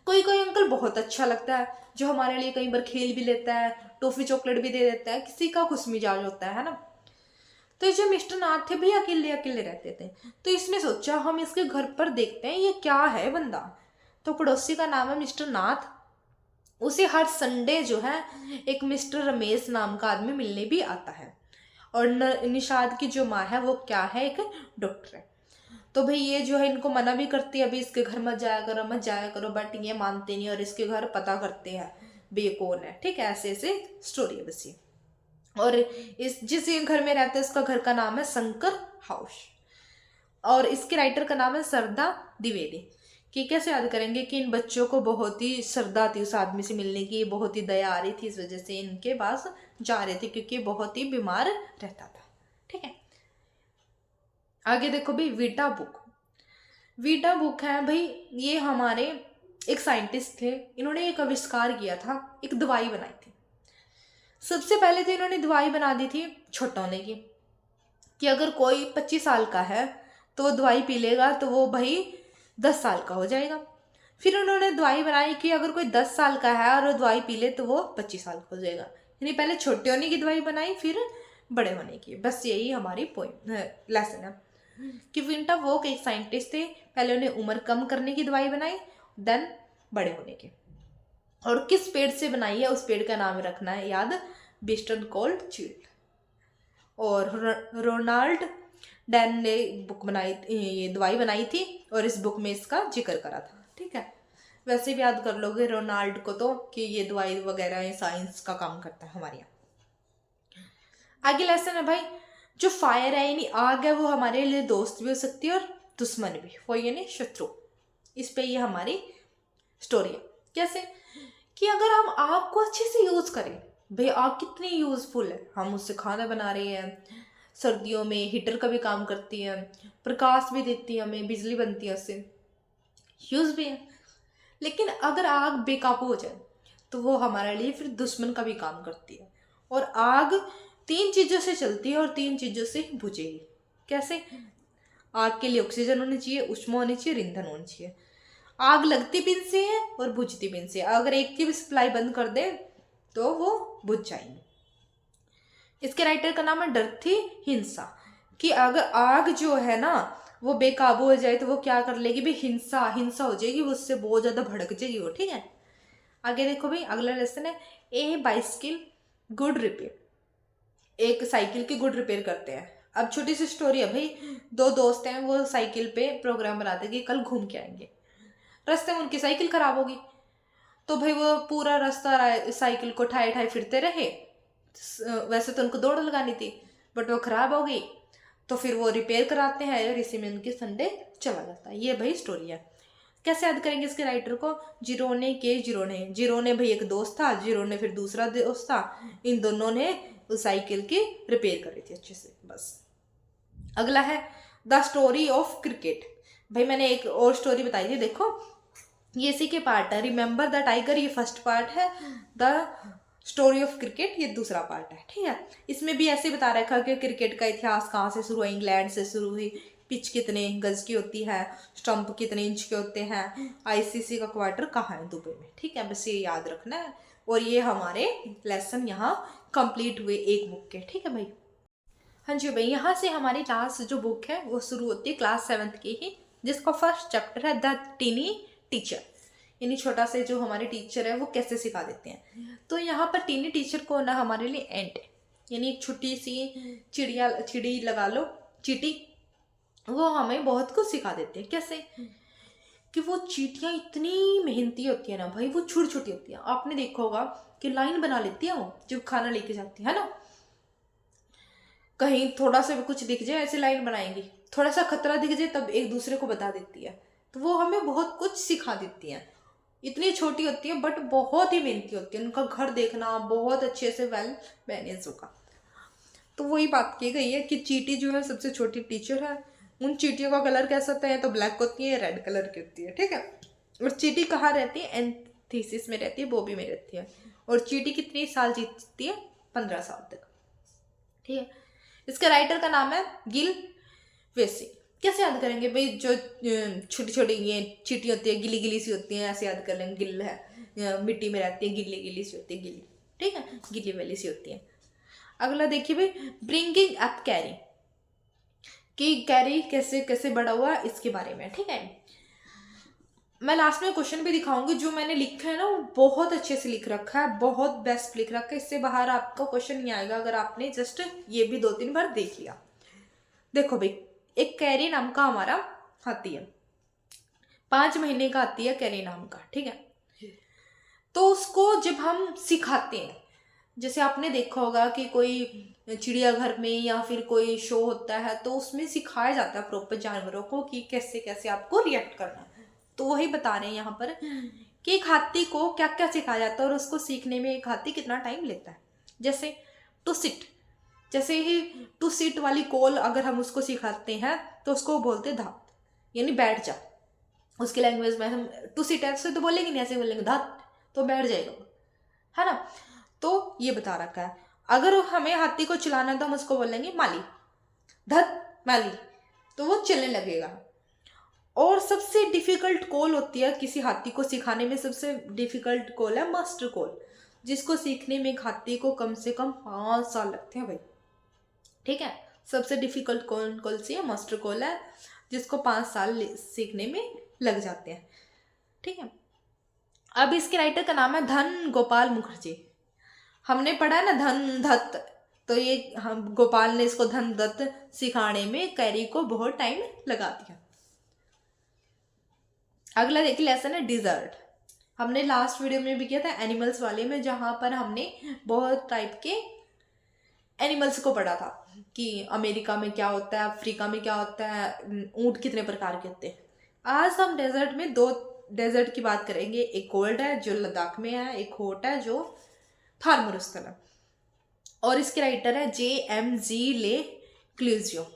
कोई कोई अंकल बहुत अच्छा लगता है, जो हमारे लिए कई बार खेल भी लेता है, टॉफी चॉकलेट भी दे देता है, किसी का खुश मिजाज होता है ना। तो जो मिस्टर नाथ थे भैया अकेले अकेले रहते थे। तो इसने सोचा हम इसके घर पर देखते हैं ये क्या है बंदा। तो पड़ोसी का नाम है मिस्टर नाथ। उसे हर संडे जो है एक मिस्टर रमेश नाम का आदमी मिलने भी आता है। और निषाद की जो माँ है वो क्या है, एक डॉक्टर है। तो भाई ये जो है इनको मना भी करती है, अभी इसके घर मत जाया करो मत जाया करो, बट ये मानते नहीं और इसके घर पता करते हैं भाई ये कौन है। ठीक है, ऐसे ऐसे स्टोरी है बस ये। और इस जिस घर में रहते हैं उसका घर का नाम है शंकर हाउस, और इसके राइटर का नाम है सरदा द्विवेदी। कि कैसे याद करेंगे कि इन बच्चों को बहुत ही श्रद्धा थी उस आदमी से मिलने की, बहुत ही दया आ रही थी, इस वजह से इनके पास जा रहे थे, क्योंकि बहुत ही बीमार रहता था। ठीक है, आगे देखो भाई, वीटा बुक। वीटा बुक है भाई, ये हमारे एक साइंटिस्ट थे, इन्होंने एक आविष्कार किया था, एक दवाई बनाई थी। सबसे पहले तो इन्होंने दवाई बना दी थी छोटोने की, कि अगर कोई 25 साल का है तो वो दवाई पी लेगा तो वो भाई 10 साल का हो जाएगा। फिर उन्होंने दवाई बनाई कि अगर कोई 10 साल का है और वो दवाई पी ले तो वो 25 साल का हो जाएगा। यानी पहले छोटे होने की दवाई बनाई, फिर बड़े होने की। बस यही हमारी पॉइंट लेसन है कि विंटा वोक एक साइंटिस्ट थे, पहले उन्हें उम्र कम करने की दवाई बनाई, देन बड़े होने की। और किस पेड़ से बनाई है उस पेड़ का नाम रखना है याद, बिस्टन कोल्ड चील्ड। और रोनाल्ड डैन ने बुक बनाई, ये दवाई बनाई थी, और इस बुक में इसका जिक्र करा था। ठीक है, वैसे भी याद कर लोगे रोनाल्ड को तो, कि ये दवाई वगैरह ये साइंस का काम करता है हमारे यहाँ। आगे लेसन है भाई, जो फायर है यानी आग है वो हमारे लिए दोस्त भी हो सकती है और दुश्मन भी, वो यानी शत्रु। इस पे ये हमारी स्टोरी है। कैसे कि अगर हम आग को अच्छे से यूज करें, भाई आग कितनी यूजफुल है, हम उससे खाना बना रहे हैं, सर्दियों में हीटर का भी काम करती है, प्रकाश भी देती है हमें, बिजली बनती है उससे, यूज भी है। लेकिन अगर आग बेकाबू हो जाए तो वो हमारे लिए फिर दुश्मन का भी काम करती है। और आग 3 चीज़ों से चलती है और 3 चीज़ों से बुझेगी। कैसे? आग के लिए ऑक्सीजन होनी चाहिए, ऊष्मा होनी चाहिए, ईंधन होनी चाहिए। आग लगती पिन से है और बुझती पिन से है। अगर एक की भी सप्लाई बंद कर दे तो वो बुझ जाएंगी। इसके राइटर का नाम है डर्थी हिंसा, कि अगर आग जो है ना वो बेकाबू हो जाए तो वो क्या कर लेगी भाई, हिंसा हिंसा हो जाएगी, उससे बहुत ज़्यादा भड़क जाएगी वो। ठीक है, आगे देखो भाई, अगला लेसन है ए बाइसिकल गुड रिपेयर। एक साइकिल की गुड रिपेयर करते हैं। अब छोटी सी स्टोरी है भाई, 2 दोस्त हैं, वो साइकिल पे प्रोग्राम बनाते हैं कि कल घूम के आएंगे। रास्ते में उनकी साइकिल खराब होगी, तो भाई वो पूरा रास्ता साइकिल को ठाए ठाए फिरते रहे। वैसे तो उनको दौड़ लगानी थी बट वो खराब हो गई, तो फिर वो रिपेयर कराते हैं और इसी में उनके संडे चला जाता है। ये भाई स्टोरी है। कैसे याद करेंगे इसके राइटर को? जिरोने के जिरोने, जिरोने भाई एक दोस्त था, जिरोने फिर दूसरा दोस्त था, इन दोनों ने उस साइकिल की रिपेयर करी थी अच्छे से, बस। अगला है द स्टोरी ऑफ क्रिकेट। भाई मैंने एक और स्टोरी बताई थी, देखो ये इसी के पार्ट है। रिमेंबर द टाइगर ये फर्स्ट पार्ट है, द स्टोरी ऑफ क्रिकेट ये दूसरा पार्ट है। ठीक है, इसमें भी ऐसे बता रखा कि क्रिकेट का इतिहास कहाँ से शुरू हुआ, इंग्लैंड से शुरू हुई, पिच कितने गज की होती है, स्टंप कितने इंच के होते हैं, आईसीसी का क्वार्टर कहाँ है, दुबई में। ठीक है, बस ये याद रखना है। और ये हमारे लेसन यहाँ कंप्लीट हुए एक बुक के। ठीक है भाई, हाँ जी भाई, यहाँ से हमारी लास्ट जो बुक है वो शुरू होती है क्लास 7th की ही, जिसका फर्स्ट चैप्टर है द टीनी टीचर, यानी छोटा से जो हमारे टीचर है वो कैसे सिखा देते हैं। तो यहाँ पर टीनी टीचर को ना हमारे लिए एंट है, यानी एक छोटी सी चिड़ी लगा लो, चीटी, वो हमें बहुत कुछ सिखा देते हैं। कैसे कि वो चीटियाँ इतनी मेहनती होती है ना भाई, वो छोटी छोटी होती है। आपने देखा होगा कि लाइन बना लेती है वो जब खाना लेके जाती है ना, कहीं थोड़ा सा भी कुछ दिख जाए ऐसे लाइन बनाएंगी, थोड़ा सा खतरा दिख जाए तब एक दूसरे को बता देती है। तो वो हमें बहुत कुछ सिखा देती हैं। इतनी छोटी होती है बट बहुत ही मेहनती होती है, उनका घर देखना बहुत अच्छे से वेल मैनेज होगा। तो वही बात की गई है कि चीटी जो है सबसे छोटी टीचर है। उन चीटियों का कलर कैसा होता है, तो ब्लैक होती है, रेड कलर की होती है। ठीक है, और चीटी कहाँ रहती है? एंथीसिस में रहती है, बोबी में रहती है। और चीटी कितनी साल जीतती है? 15 साल तक। ठीक है, इसके राइटर का नाम है गिल वेसी। कैसे याद करेंगे भाई, जो छोटी छोटी ये चीटी होती है, गिली गिली सी होती है, ऐसे याद कर लेंगे। गिल है, मिट्टी में रहती है, गिली गिली सी होती है, गिली। ठीक है, गिली वाली सी होती है। अगला देखिए भाई, ब्रिंगिंग अप कैरी, कि कैरी कैसे कैसे बड़ा हुआ इसके बारे में। ठीक है, मैं लास्ट में क्वेश्चन भी दिखाऊंगी, जो मैंने लिखा है ना वो बहुत अच्छे से लिख रखा है, बहुत बेस्ट लिख रखा है। इससे बाहर आपका क्वेश्चन नहीं आएगा अगर आपने जस्ट ये भी 2-3 बार देख लिया। देखो भाई, एक कैरी नाम का हमारा हाथी है, 5 महीने का हाथी है कैरी नाम का। ठीक है, तो उसको जब हम सिखाते हैं, जैसे आपने देखा होगा कि कोई चिड़ियाघर में या फिर कोई शो होता है तो उसमें सिखाया जाता है प्रॉपर जानवरों को कि कैसे कैसे आपको रिएक्ट करना है। तो वही बता रहे हैं यहाँ पर कि एक हाथी को क्या क्या सिखाया जाता है और उसको सीखने में एक हाथी कितना टाइम लेता है। जैसे टू सिट, जैसे ही टू सिट वाली कॉल अगर हम उसको सिखाते हैं तो उसको बोलते धात, यानी बैठ जा। उसकी लैंग्वेज में हम टू सिट ऐसे तो बोलेंगे नहीं, ऐसे बोलेंगे धात, तो बैठ जाएगा, है ना। तो ये बता रखा है। अगर हमें हाथी को चलाना है तो हम उसको बोलेंगे माली, धत माली, तो वो चलने लगेगा। और सबसे डिफिकल्ट कॉल होती है किसी हाथी को सिखाने में, सबसे डिफिकल्ट कॉल है मास्टर कॉल, जिसको सीखने में एक हाथी को कम से कम 5 साल लगते हैं भाई। ठीक है, सबसे डिफिकल्ट कॉल सी है, मास्टर कॉल है, जिसको 5 साल सीखने में लग जाते हैं। ठीक है, अब इसके राइटर का नाम है धन गोपाल मुखर्जी। हमने पढ़ा है ना धन दत्त, तो ये हम गोपाल ने इसको धन दत्त सिखाने में कैरी को बहुत टाइम लगा दिया। अगला देखिए लेसन है डिजर्ट। हमने लास्ट वीडियो में भी किया था एनिमल्स वाले में, जहाँ पर हमने बहुत टाइप के एनिमल्स को पढ़ा था कि अमेरिका में क्या होता है, अफ्रीका में क्या होता है, ऊँट कितने प्रकार के होते हैं। आज हम डेजर्ट में दो डेजर्ट की बात करेंगे। एक कोल्ड है जो लद्दाख में है, एक हॉट है जो थार मरुस्थल है। और इसके राइटर है JMG ले क्लूजियो।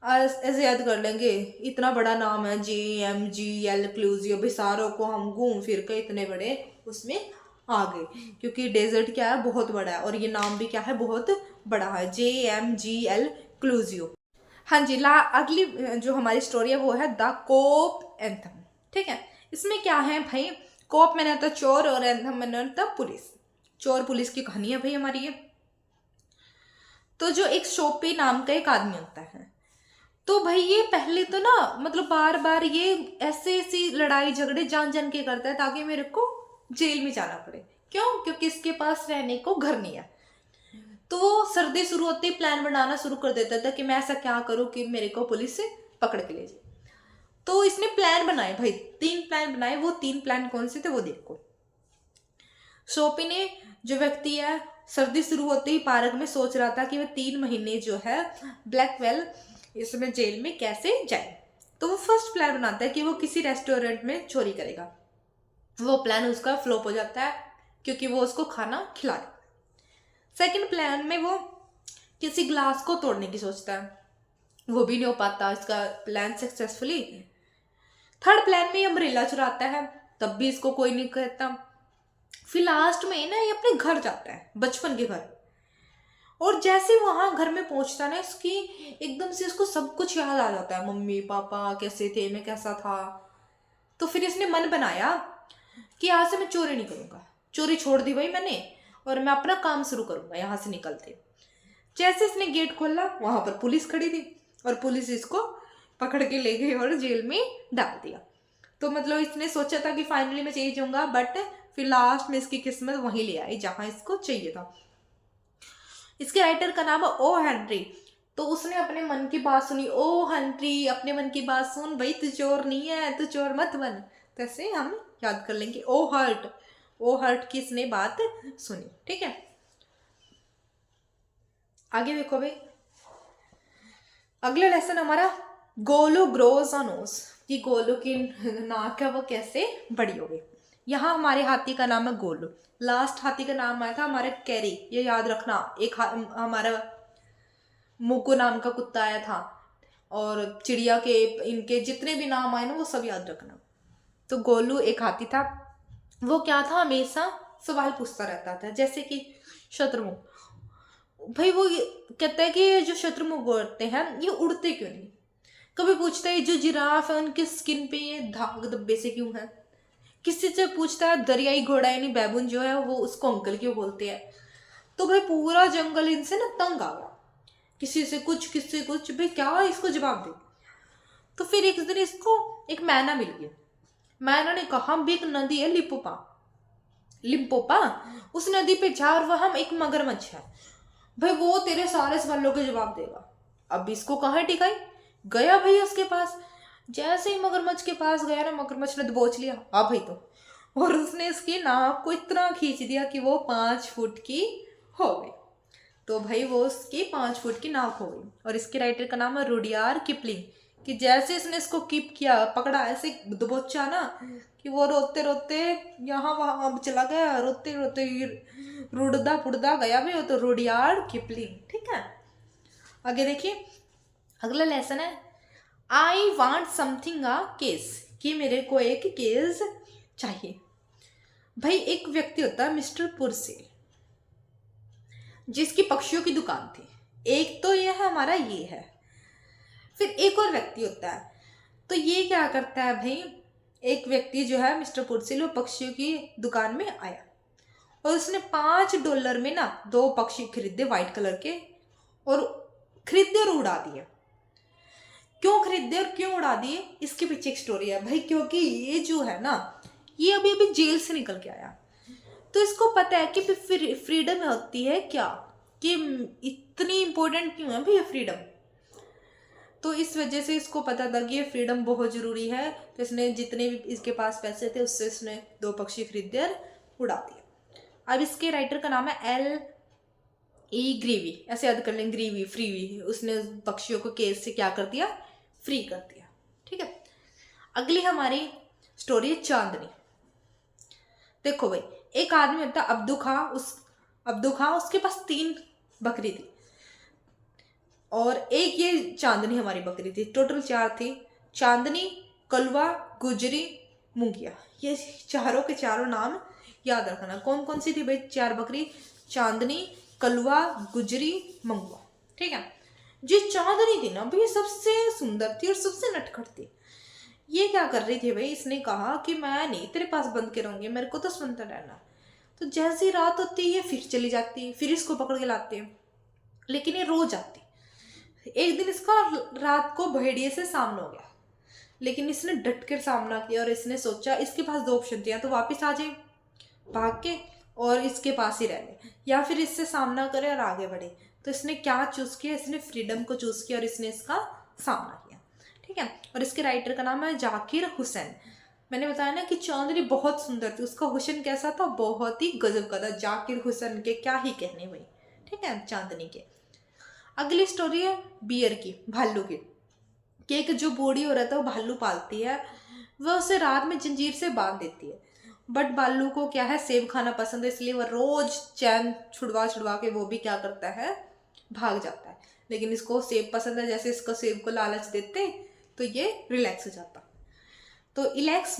ऐसे याद कर लेंगे, इतना बड़ा नाम है JMGL क्लूजियो, बिसारों को हम घूम फिर के इतने बड़े उसमें आ गए, क्योंकि डेजर्ट क्या है, बहुत बड़ा है, और ये नाम भी क्या है, बहुत बड़ा है, JMGL क्लूजियो। हाँ जी, अगली जो हमारी स्टोरी है वो है द कोप एंथम। ठीक है, इसमें क्या है भाई, कोप मैंने था चोर और एंथम मैंने था पुलिस। चोर पुलिस की कहानी है भाई हमारी ये। तो जो एक शोपी नाम का एक आदमी होता है, तो भाई ये पहले तो ना मतलब बार बार ये ऐसे ऐसी लड़ाई झगड़े जान जान के करता है ताकि मेरे को जेल में जाना पड़े। क्यों? क्योंकि इसके पास रहने को घर नहीं है। तो वो सर्दी शुरू होते ही प्लान बनाना शुरू कर देता था कि मैं ऐसा क्या करूं कि मेरे को पुलिस से पकड़ के ले जाए। तो इसने प्लान बनाए भाई, 3 प्लान बनाए। वो 3 प्लान कौन से थे वो देखो। शोपी ने जो व्यक्ति है, सर्दी शुरू होते ही पार्क में सोच रहा था कि वह 3 महीने जो है ब्लैकवेल इसमें जेल में कैसे जाए। तो वो फर्स्ट प्लान बनाता है कि वो किसी रेस्टोरेंट में चोरी करेगा। वो प्लान उसका फ्लॉप हो जाता है क्योंकि वो उसको खाना खिला देता है। सेकंड प्लान में वो किसी ग्लास को तोड़ने की सोचता है, वो भी नहीं हो पाता इसका प्लान सक्सेसफुली। थर्ड प्लान में ये अम्ब्रेला चुराता है, तब भी इसको कोई नहीं कहता। फिर लास्ट में ना ये अपने घर जाता है, बचपन के घर। और जैसे वहां घर में पहुंचता है ना, इसकी एकदम से इसको सब कुछ याद आ जाता है, मम्मी पापा कैसे थे, मैं कैसा था। तो फिर इसने मन बनाया कि आज से मैं चोरी नहीं करूंगा। चोरी छोड़ दी भाई मैंने, और मैं अपना काम शुरू करूंगा यहाँ से निकलते। जैसे इसने गेट खोला, वहां पर पुलिस खड़ी थी और पुलिस इसको पकड़ के ले गई और जेल में डाल दिया। तो मतलब इसने सोचा था कि फाइनली मैं चेंज होऊंगा, बट फिर लास्ट में इसकी किस्मत वहीं ले आई जहां इसको चाहिए था। इसके राइटर का नाम है ओ हेनरी। तो उसने अपने मन की बात सुनी। ओ हेनरी, अपने मन की बात सुन भाई, तू चोर नहीं है, तू चोर मत बन। तो ऐसे हम याद कर लेंगे ओ हर्ट। ओ हर्ट की इसने बात सुनी। ठीक है, आगे देखो भाई। अगला लेसन हमारा गोलू ग्रोज ऑन नोज, कि गोलू की नाक है वो कैसे बड़ी हो गई। यहाँ हमारे हाथी का नाम है गोलू। लास्ट हाथी का नाम आया था हमारे कैरी, ये याद रखना। एक हमारा मुकु नाम का कुत्ता आया था, और चिड़िया के इनके जितने भी नाम आए ना वो सब याद रखना। तो गोलू एक हाथी था। वो क्या था, हमेशा सवाल पूछता रहता था, जैसे कि शत्रुमुख भाई। वो कहता है कि ये जो शत्रुमुख होते हैं ये उड़ते क्यों नहीं। कभी पूछता है जो जिराफ है उनके स्किन पे ये दाग धब्बे से क्यों है। किसी से पूछता है दरियाई घोड़ा यानी बैबून जो है वो उसको अंकल क्यों बोलते हैं। तो भाई पूरा जंगल इनसे ना तंग आ गया, किसी से कुछ किसी से कुछ, भाई क्या इसको जवाब दे। तो फिर एक दिन इसको एक मैना मिल गया। मैना ने कहा भी एक नदी है लिम्पोपा, लिम्पोपा, उस नदी पे जा और वहां एक मगरमच्छ है भाई, वो तेरे सारे सवालों के जवाब देगा। अब इसको कहाँ टिकाई, गया भाई उसके पास। जैसे ही मगरमच्छ के पास गया ना, मगरमच्छ ने दबोच लिया हाँ भाई तो, और उसने इसकी नाक को इतना खींच दिया कि वो 5 फुट की हो गई। तो भाई वो उसकी 5 फुट की नाक हो गई। और इसके राइटर का नाम है रुडियार किपलिंग, कि जैसे इसने इसको कीप किया, पकड़ा, ऐसे दबोचा ना कि वो रोते रोते यहाँ वहां चला गया, रोते रोते रुड़दा पुड़दा गया भी हो। तो रुडियार किपलिंग। ठीक है, आगे देखिए। अगला लेसन है I want something a case, कि मेरे को एक केस चाहिए। भाई एक व्यक्ति होता है मिस्टर पुरसेल, जिसकी पक्षियों की दुकान थी। एक तो यह है हमारा, ये है। फिर एक और व्यक्ति होता है। तो ये क्या करता है भाई, एक व्यक्ति जो है मिस्टर पुरसेल, वो पक्षियों की दुकान में आया और उसने $5 में ना 2 पक्षी खरीदे व्हाइट कलर के, और खरीदे और उड़ा दिए। क्यों खरीदे और क्यों उड़ा दिए, इसके पीछे एक स्टोरी है भाई। क्योंकि ये जो है ना, ये अभी अभी जेल से निकल के आया, तो इसको पता है कि फ्रीडम होती है क्या, कि इतनी इंपॉर्टेंट क्यों है भाई ये फ्रीडम। तो इस वजह से इसको पता था कि ये फ्रीडम बहुत ज़रूरी है, तो इसने जितने भी इसके पास पैसे थे उससे इसने 2 पक्षी खरीदे और उड़ा दिए। अब इसके राइटर का नाम है एल ई ग्रीवी, ऐसे याद कर लें, ग्रीवी फ्रीवी। उसने उस पक्षियों को केज से क्या कर दिया, फ्री कर दिया। ठीक है, अगली हमारी स्टोरी है चांदनी। देखो भाई, एक आदमी होता अब्दू खां, उसके पास 3 बकरी थी और एक ये चांदनी हमारी बकरी थी। टोटल 4 थी, चांदनी, कलवा, गुजरी, मुंगिया। ये चारों के चारों नाम याद रखना। कौन कौन सी थी भाई 4 बकरी? चांदनी, कलवा, गुजरी, मंगवा। ठीक है, जो चांदनी थी ना भाई सबसे सुंदर थी और सबसे नटखट थी। ये क्या कर रही थी भाई, इसने कहा कि मैं नहीं तेरे पास बंद के रहूंगी, मेरे को तो सुनता रहना। तो जैसी रात होती है ये फिर चली जाती, फिर इसको पकड़ के लाते हैं, लेकिन ये रोज आती। एक दिन इसका रात को भेड़िए से सामना हो गया, लेकिन इसने डट कर सामना किया और इसने सोचा, इसके पास 2 ऑप्शन थे, या तो वापस आ जाए भाग के और इसके पास ही रह ले, या फिर इससे सामना करे और आगे बढ़े। तो इसने क्या चूज किया, इसने फ्रीडम को चूज किया और इसने इसका सामना किया। ठीक है, और इसके राइटर का नाम है जाकिर हुसैन। मैंने बताया ना कि चांदनी बहुत सुंदर थी, उसका हुसैन कैसा था, बहुत ही गजब का था। जाकिर हुसैन के क्या ही कहने भाई। ठीक है, चांदनी के। अगली स्टोरी है बियर की, भालू की। कि एक जो बूढ़ी औरत है वो भालू पालती है, वह उसे रात में जंजीर से बांध देती है। बट भालू को क्या है, सेब खाना पसंद है, इसलिए वह रोज चैन छुड़वा के वो भी क्या करता है, भाग जाता है। लेकिन इसको सेब पसंद है, जैसे इसको सेब को लालच देते तो ये रिलैक्स हो जाता। तो इलैक्स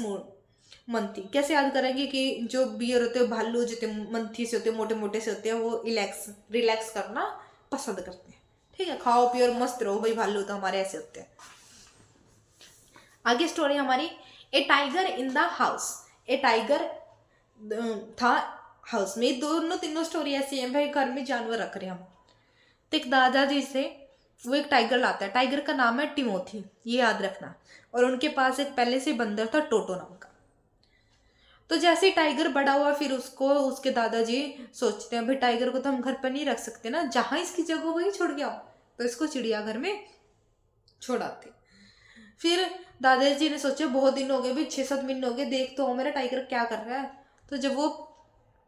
मंथी कैसे याद करेंगे कि जो बियर होते हैं, भालू जितने मंथी से होते हैं, मोटे मोटे से होते हैं, वो रिलैक्स करना पसंद करते हैं। ठीक है, खाओ पियो और मस्त रहो भाई, भालू तो हमारे ऐसे होते हैं। आगे स्टोरी हमारी, a tiger in the house. A tiger था हाउस में। दोनों तीनों स्टोरी ऐसी है भाई, घर में जानवर रख रहे हैं हम। तो एक दादाजी से वो एक टाइगर लाता है, टाइगर का नाम है टिमोथी, ये याद रखना। और उनके पास एक पहले से बंदर था टोटो नाम का। तो जैसे ही टाइगर बड़ा हुआ, फिर उसको उसके दादाजी सोचते हैं भाई टाइगर को तो हम घर पर नहीं रख सकते ना, जहां इसकी जगह वही छोड़ गया। तो इसको चिड़ियाघर में छोड़ाते। फिर दादाजी ने सोचा बहुत दिन हो गए भाई, 6-7 महीने हो गए, देख तो मेरा टाइगर क्या कर रहा है। तो जब वो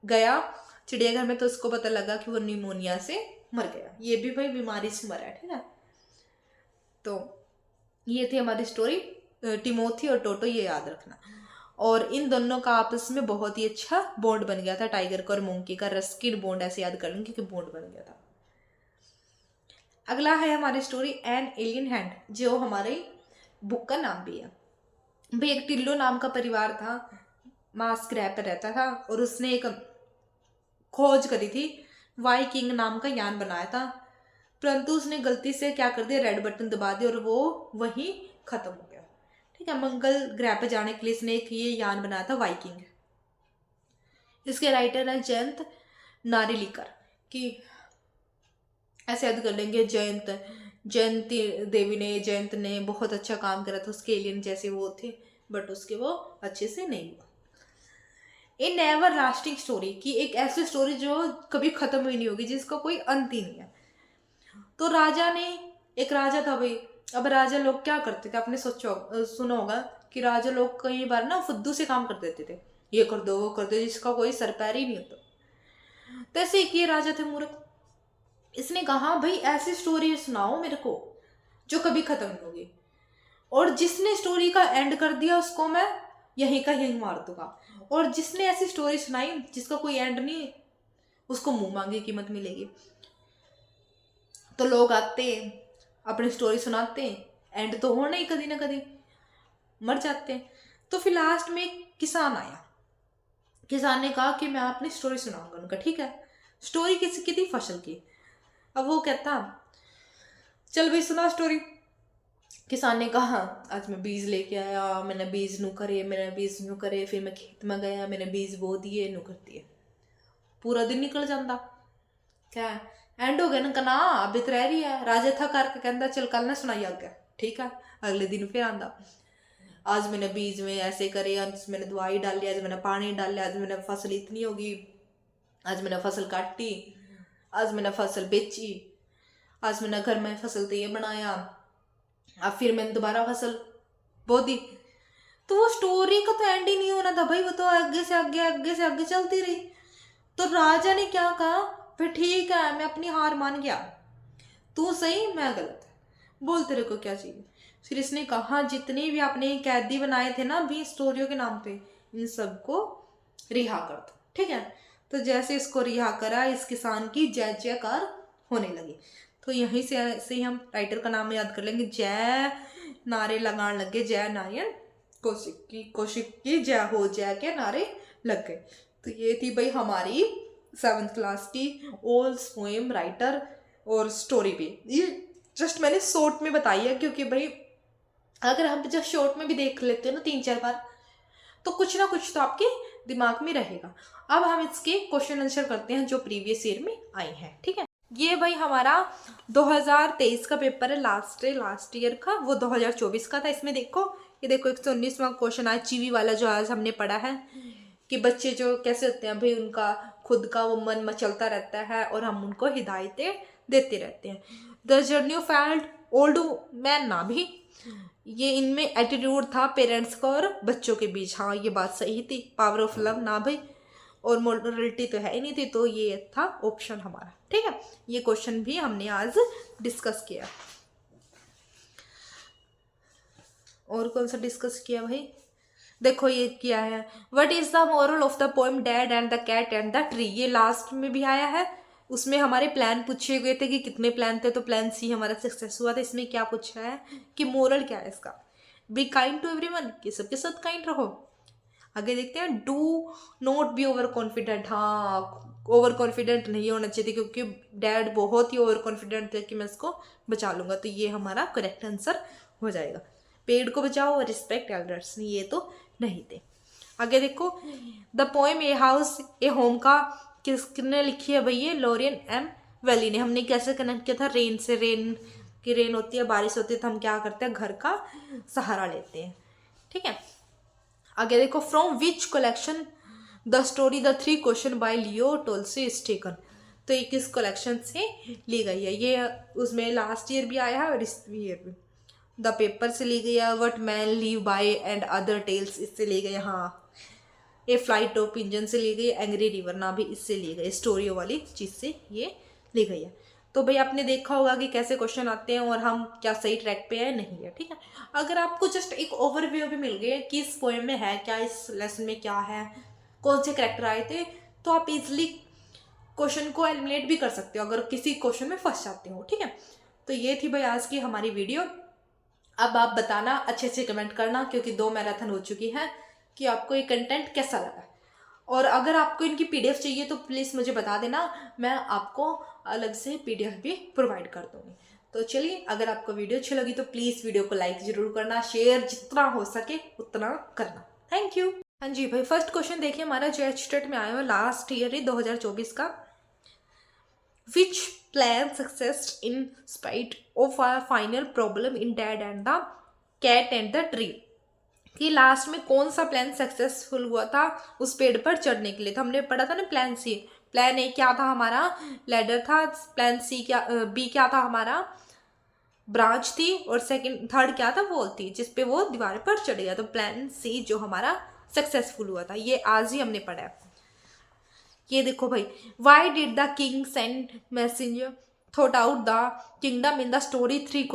गया चिड़ियाघर में तो उसको पता लगा कि वो निमोनिया से मर गया। ये भी भाई बीमारी से मरा है। ठीक है, तो ये थी हमारी स्टोरी टिमोथी और टोटो, ये याद रखना। और इन दोनों का आपस में बहुत ही अच्छा बॉन्ड बन गया था, टाइगर का और मोंकी का रस्किन बॉन्ड, ऐसे याद कर लेंगे कि बॉन्ड बन गया था। अगला है हमारी स्टोरी एन एलियन हैंड, जो हमारे बुक का नाम भी है। भाई एक टिल्लो नाम का परिवार था, मास ग्रह पर रहता था, और उसने एक खोज करी थी, वाइकिंग नाम का यान बनाया था। परंतु उसने गलती से क्या कर दिया, रेड बटन दबा दिया और वो वहीं खत्म हो गया। ठीक है, मंगल ग्रह पर जाने के लिए इसने एक ये यान बनाया था वाइकिंग। इसके राइटर है जयंत नारिलीकर, कि ऐसे याद कर लेंगे जयंती देवी ने, जयंत ने बहुत अच्छा काम करा था, उसके एलियन जैसे वो थे, बट उसके वो अच्छे से नहीं हुआ। ए नेवर लास्टिंग स्टोरी, की एक ऐसी स्टोरी जो कभी खत्म ही नहीं होगी, जिसका कोई अंत ही नहीं है। तो एक राजा था भाई। अब राजा लोग क्या करते थे, आपने सुना होगा कि राजा लोग कई बार ना फुद्दू से काम कर देते थे, ये कर दो वो कर दो, जिसका कोई सर पैर ही नहीं होता। तो ऐसे एक ये राजा थे मूर्ख, इसने कहा भाई ऐसी स्टोरी सुनाओ मेरे को जो कभी खत्म नहीं होगी, और जिसने स्टोरी का एंड कर दिया उसको मैं यहीं का यहीं मार दूंगा, और जिसने ऐसी स्टोरी सुनाई जिसका कोई एंड नहीं, उसको मुंह मांगी कीमत मिलेगी। तो लोग आते अपनी स्टोरी सुनाते, एंड तो होना ही कभी ना कभी, मर जाते हैं। तो फिर लास्ट में एक किसान आया, किसान ने कहा कि मैं अपनी स्टोरी सुनाऊंगा उनका। ठीक है, स्टोरी किसी की थी, फसल की। अब वो कहता चल भाई सुना स्टोरी। किसान ने कहा आज मैं बीज लेके आया, मैंने बीज नू करे, फिर मैं खेत में गया, मैंने बीज बो दिए, नू कर दिए। पूरा दिन निकल जाता, क्या एंड हो गया ना, कहना अभी तो रह रही है। राजा था करके कहता चल कल ना सुनाई आ गया। ठीक है, अगले दिन फिर आंदा, आज मैंने बीज में ऐसे करे, आज मैंने दवाई डाली, आज मैंने पानी डाला, आज मैंने फसल इतनी होगी, आज मैंने फसल काटी, आज मैंने फसल बेची, आज मैंने घर में फसल तो ये बनाया, अब फिर मैंने दोबारा फसल बो दी, तो वो स्टोरी का तो एंड ही नहीं होना था भाई, वो तो आगे से आगे आगे से आगे चलती रही। तो राजा ने क्या कहा, फिर ठीक है मैं अपनी हार मान गया, तू सही मैं गलत, बोल तेरे को क्या चाहिए। फिर इसने कहा जितने भी आपने कैदी बनाए थे ना भी स्टोरियों के नाम पे, इन सबको रिहा कर दो, ठीक है। तो जैसे इसको रिहा करा, इस किसान की जय जयकार होने लगी। तो यहीं से ऐसे ही हम राइटर का नाम याद कर लेंगे, जय नारे लगान लगे, जय नारायण कौशिक की जय हो, जय के नारे लग गए। तो ये थी भाई हमारी 7th क्लास की ओल्ड पोएम राइटर और स्टोरी भी। ये जस्ट मैंने शॉर्ट में बताई है, क्योंकि भाई अगर हम जब शॉर्ट में भी देख लेते हैं ना 3-4 बार, तो कुछ ना कुछ तो आपके दिमाग में रहेगा। अब हम इसके क्वेश्चन आंसर करते हैं जो प्रीवियस ईयर में आए हैं, ठीक है। ये भाई हमारा 2023 का पेपर है, लास्ट ईयर का, वो 2024 का था। इसमें देखो, ये देखो 119वां क्वेश्चन आया, चीवी वाला जो आज हमने पढ़ा है कि बच्चे जो कैसे होते हैं भाई, उनका खुद का वो मन मचलता रहता है और हम उनको हिदायतें देते रहते हैं। The journey of eld old man ना भी, ये इनमें एटीट्यूड था पेरेंट्स का और बच्चों के बीच, हाँ ये बात सही थी। पावर ऑफ लव ना भाई, और मोरलिटी तो है ही नहीं थी, तो ये था ऑप्शन हमारा, ठीक है। ये क्वेश्चन भी हमने आज डिस्कस किया। और कौन सा डिस्कस किया भाई, देखो ये किया है, what is the moral of the poem dad and the cat and the tree, ये लास्ट में भी आया है। उसमें हमारे प्लान पूछे गए थे कि कितने प्लान थे, तो प्लान सी हमारा सक्सेस हुआ था। इसमें क्या पूछा है कि मोरल क्या है इसका, बी काइंड टू एवरीवन, कि सबके साथ काइंड रहो। आगे देखते हैं, do not be over confident, हाँ ओवर कॉन्फिडेंट नहीं होना चाहिए, क्योंकि डैड बहुत ही ओवर कॉन्फिडेंट थे कि मैं इसको बचा लूंगा, तो ये हमारा करेक्ट आंसर हो जाएगा। पेड़ को बचाओ और रिस्पेक्ट एल्डर्स, ये तो नहीं थे। आगे देखो, the poem a house A home का किसने लिखी है भाई, ये लॉरियन एम वैली ने। हमने कैसे कनेक्ट किया था, रेन से, रेन की रेन होती है, बारिश होती है, तो हम क्या करते हैं घर का सहारा लेते हैं, ठीक है। आगे देखो, from which collection the story the 3 question by Leo Tolstoy is taken, तो ये किस कलेक्शन से ली गई है, ये उसमें लास्ट ईयर भी आया है और इस ईयर भी। द पेपर से ली गई है, what man live by and other tales इससे ली गई, हाँ। ए फ्लाइट ऑफ पिंजन से ली गई, एंग्री रिवर ना भी इससे ली गई, स्टोरियो वाली चीज़ से ये ली गई है। तो भाई आपने देखा होगा कि कैसे क्वेश्चन आते हैं और हम क्या सही ट्रैक पे है नहीं है, ठीक है। अगर आपको जस्ट एक ओवरव्यू भी मिल गया कि इस पोएम में है क्या, इस लेसन में क्या है, कौन से करेक्टर आए थे, तो आप इजिली क्वेश्चन को एलिमिनेट भी कर सकते हो अगर किसी क्वेश्चन में फंस जाते हो, ठीक है। तो ये थी भाई आज की हमारी वीडियो। अब आप बताना, अच्छे से कमेंट करना, क्योंकि 2 मैराथन हो चुकी है, कि आपको ये कंटेंट कैसा लगा। और अगर आपको इनकी पीडीएफ चाहिए तो प्लीज़ मुझे बता देना, मैं आपको अलग से पीडीएफ भी प्रोवाइड कर दूँगी। तो चलिए, अगर आपको वीडियो अच्छी लगी तो प्लीज़ वीडियो को लाइक ज़रूर करना, शेयर जितना हो सके उतना करना। Thank you. हाँ जी भाई, फर्स्ट क्वेश्चन देखिए हमारा जो एचटेट में आया हुआ लास्ट ईयर ही 2024 का, which plan success in spite of a final problem in dad and the cat and the tree, कि लास्ट में कौन सा प्लान सक्सेसफुल हुआ था उस पेड़ पर चढ़ने के लिए। तो हमने पढ़ा था ना प्लान सी, प्लान ए क्या था हमारा, लैडर था, प्लान सी क्या, बी क्या था हमारा, ब्रांच थी, और थर्ड क्या था, वॉल थी जिसपे वो दीवार पर चढ़ गया। तो प्लान सी जो हमारा सक्सेसफुल हुआ था, ये आज ही हमने पढ़ा है। ये देखो भाई, why did the king send messenger thought out the kingdom in the story, 3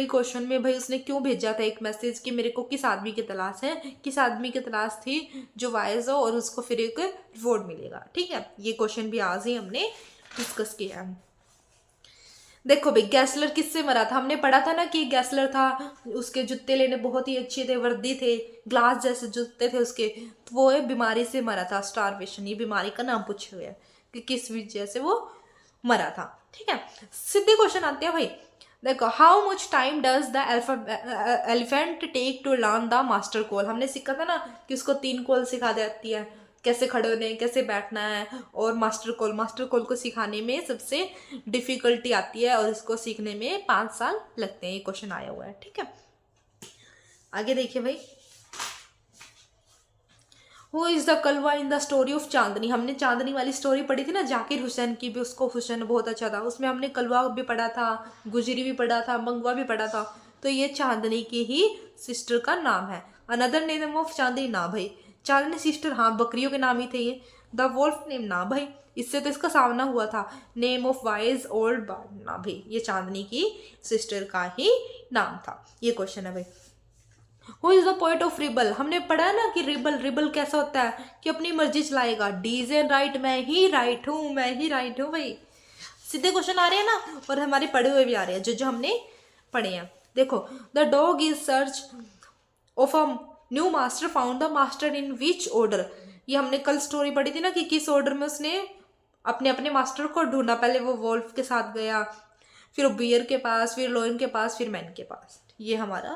question में भाई उसने क्यों भेजा था एक मैसेज कि मेरे को किस आदमी की तलाश है, किस आदमी की तलाश थी जो वाइज हो और उसको फिर एक रिवॉर्ड मिलेगा, ठीक है। ये क्वेश्चन भी आज ही हमने डिस्कस किया है। देखो भाई, गैसलर किससे मरा था, हमने पढ़ा था ना कि गैसलर था, उसके जूते लेने बहुत ही अच्छे थे, वर्दी थे, ग्लास जैसे जूते थे उसके, तो वो बीमारी से मरा था, स्टारवेशन, ये बीमारी का नाम पूछा गया कि किस वजह से वो मरा था, ठीक है। सीधे क्वेश्चन आते हैं भाई, देखो, how much time does the elephant take to learn the master call, हमने सीखा था ना कि उसको 3 कॉल सिखा देती है, कैसे खड़े होने, कैसे बैठना है, और मास्टर कॉल को सिखाने में सबसे डिफिकल्टी आती है और इसको सीखने में 5 साल लगते हैं। ये क्वेश्चन आया हुआ है, ठीक है। आगे देखिए भाई, who is the Kalwa in the story of Chandni, हमने चांदनी वाली स्टोरी पढ़ी थी ना जाकिर हुसैन की भी, उसको हुसैन बहुत अच्छा था, उसमें हमने कलवा भी पढ़ा था, गुजरी भी पढ़ा था, मंगवा भी पढ़ा था। तो ये चांदनी की ही सिस्टर का नाम है। अनदर नेम ऑफ चांदनी, ना भाई। चांदनी सिस्टर, हाँ बकरियों के नाम ही थे ये। द वोल्फ नेम, ना भाई, इससे तो इसका सामना हुआ था। Name of wise old bird, ना भाई, ये चांदनी की सिस्टर का ही नाम था। ये क्वेश्चन है भाई। Who is the poet of rebel, हमने पढ़ा है ना कि रिबल, रिबल कैसा होता है कि अपनी मर्जी चलाएगा। डीजे राइट, मैं ही राइट हूँ, मैं ही राइट हूँ भाई। सीधे क्वेश्चन आ रहे हैं ना, और हमारे पढ़े हुए भी आ रहे हैं, जो जो हमने पढ़े हैं। देखो, the dog is search of a new master found the master in which order. ये हमने कल स्टोरी पढ़ी थी ना कि किस ऑर्डर में उसने अपने अपने मास्टर को ढूंढा। पहले वो वोल्फ के साथ गया, फिर बियर के पास, फिर लॉयन के पास, फिर मैन के पास। ये हमारा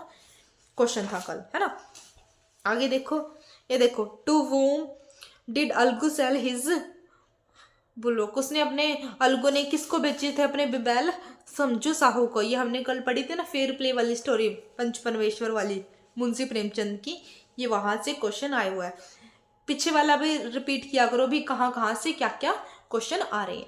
क्वेश्चन था कल, है ना। आगे देखो, ये देखो, to whom did Algu sell his bullock, उसने अपने, अलगू ने किसको बेचे थे अपने बैल, समझू साहू को। ये हमने कल पढ़ी थी ना फेयर प्ले वाली स्टोरी, पंचपरमेश्वर वाली, मुंशी प्रेमचंद की। ये वहां से क्वेश्चन आया हुआ है। पीछे वाला भी रिपीट किया करो भी, कहाँ कहाँ से क्या क्या क्वेश्चन आ रहे हैं।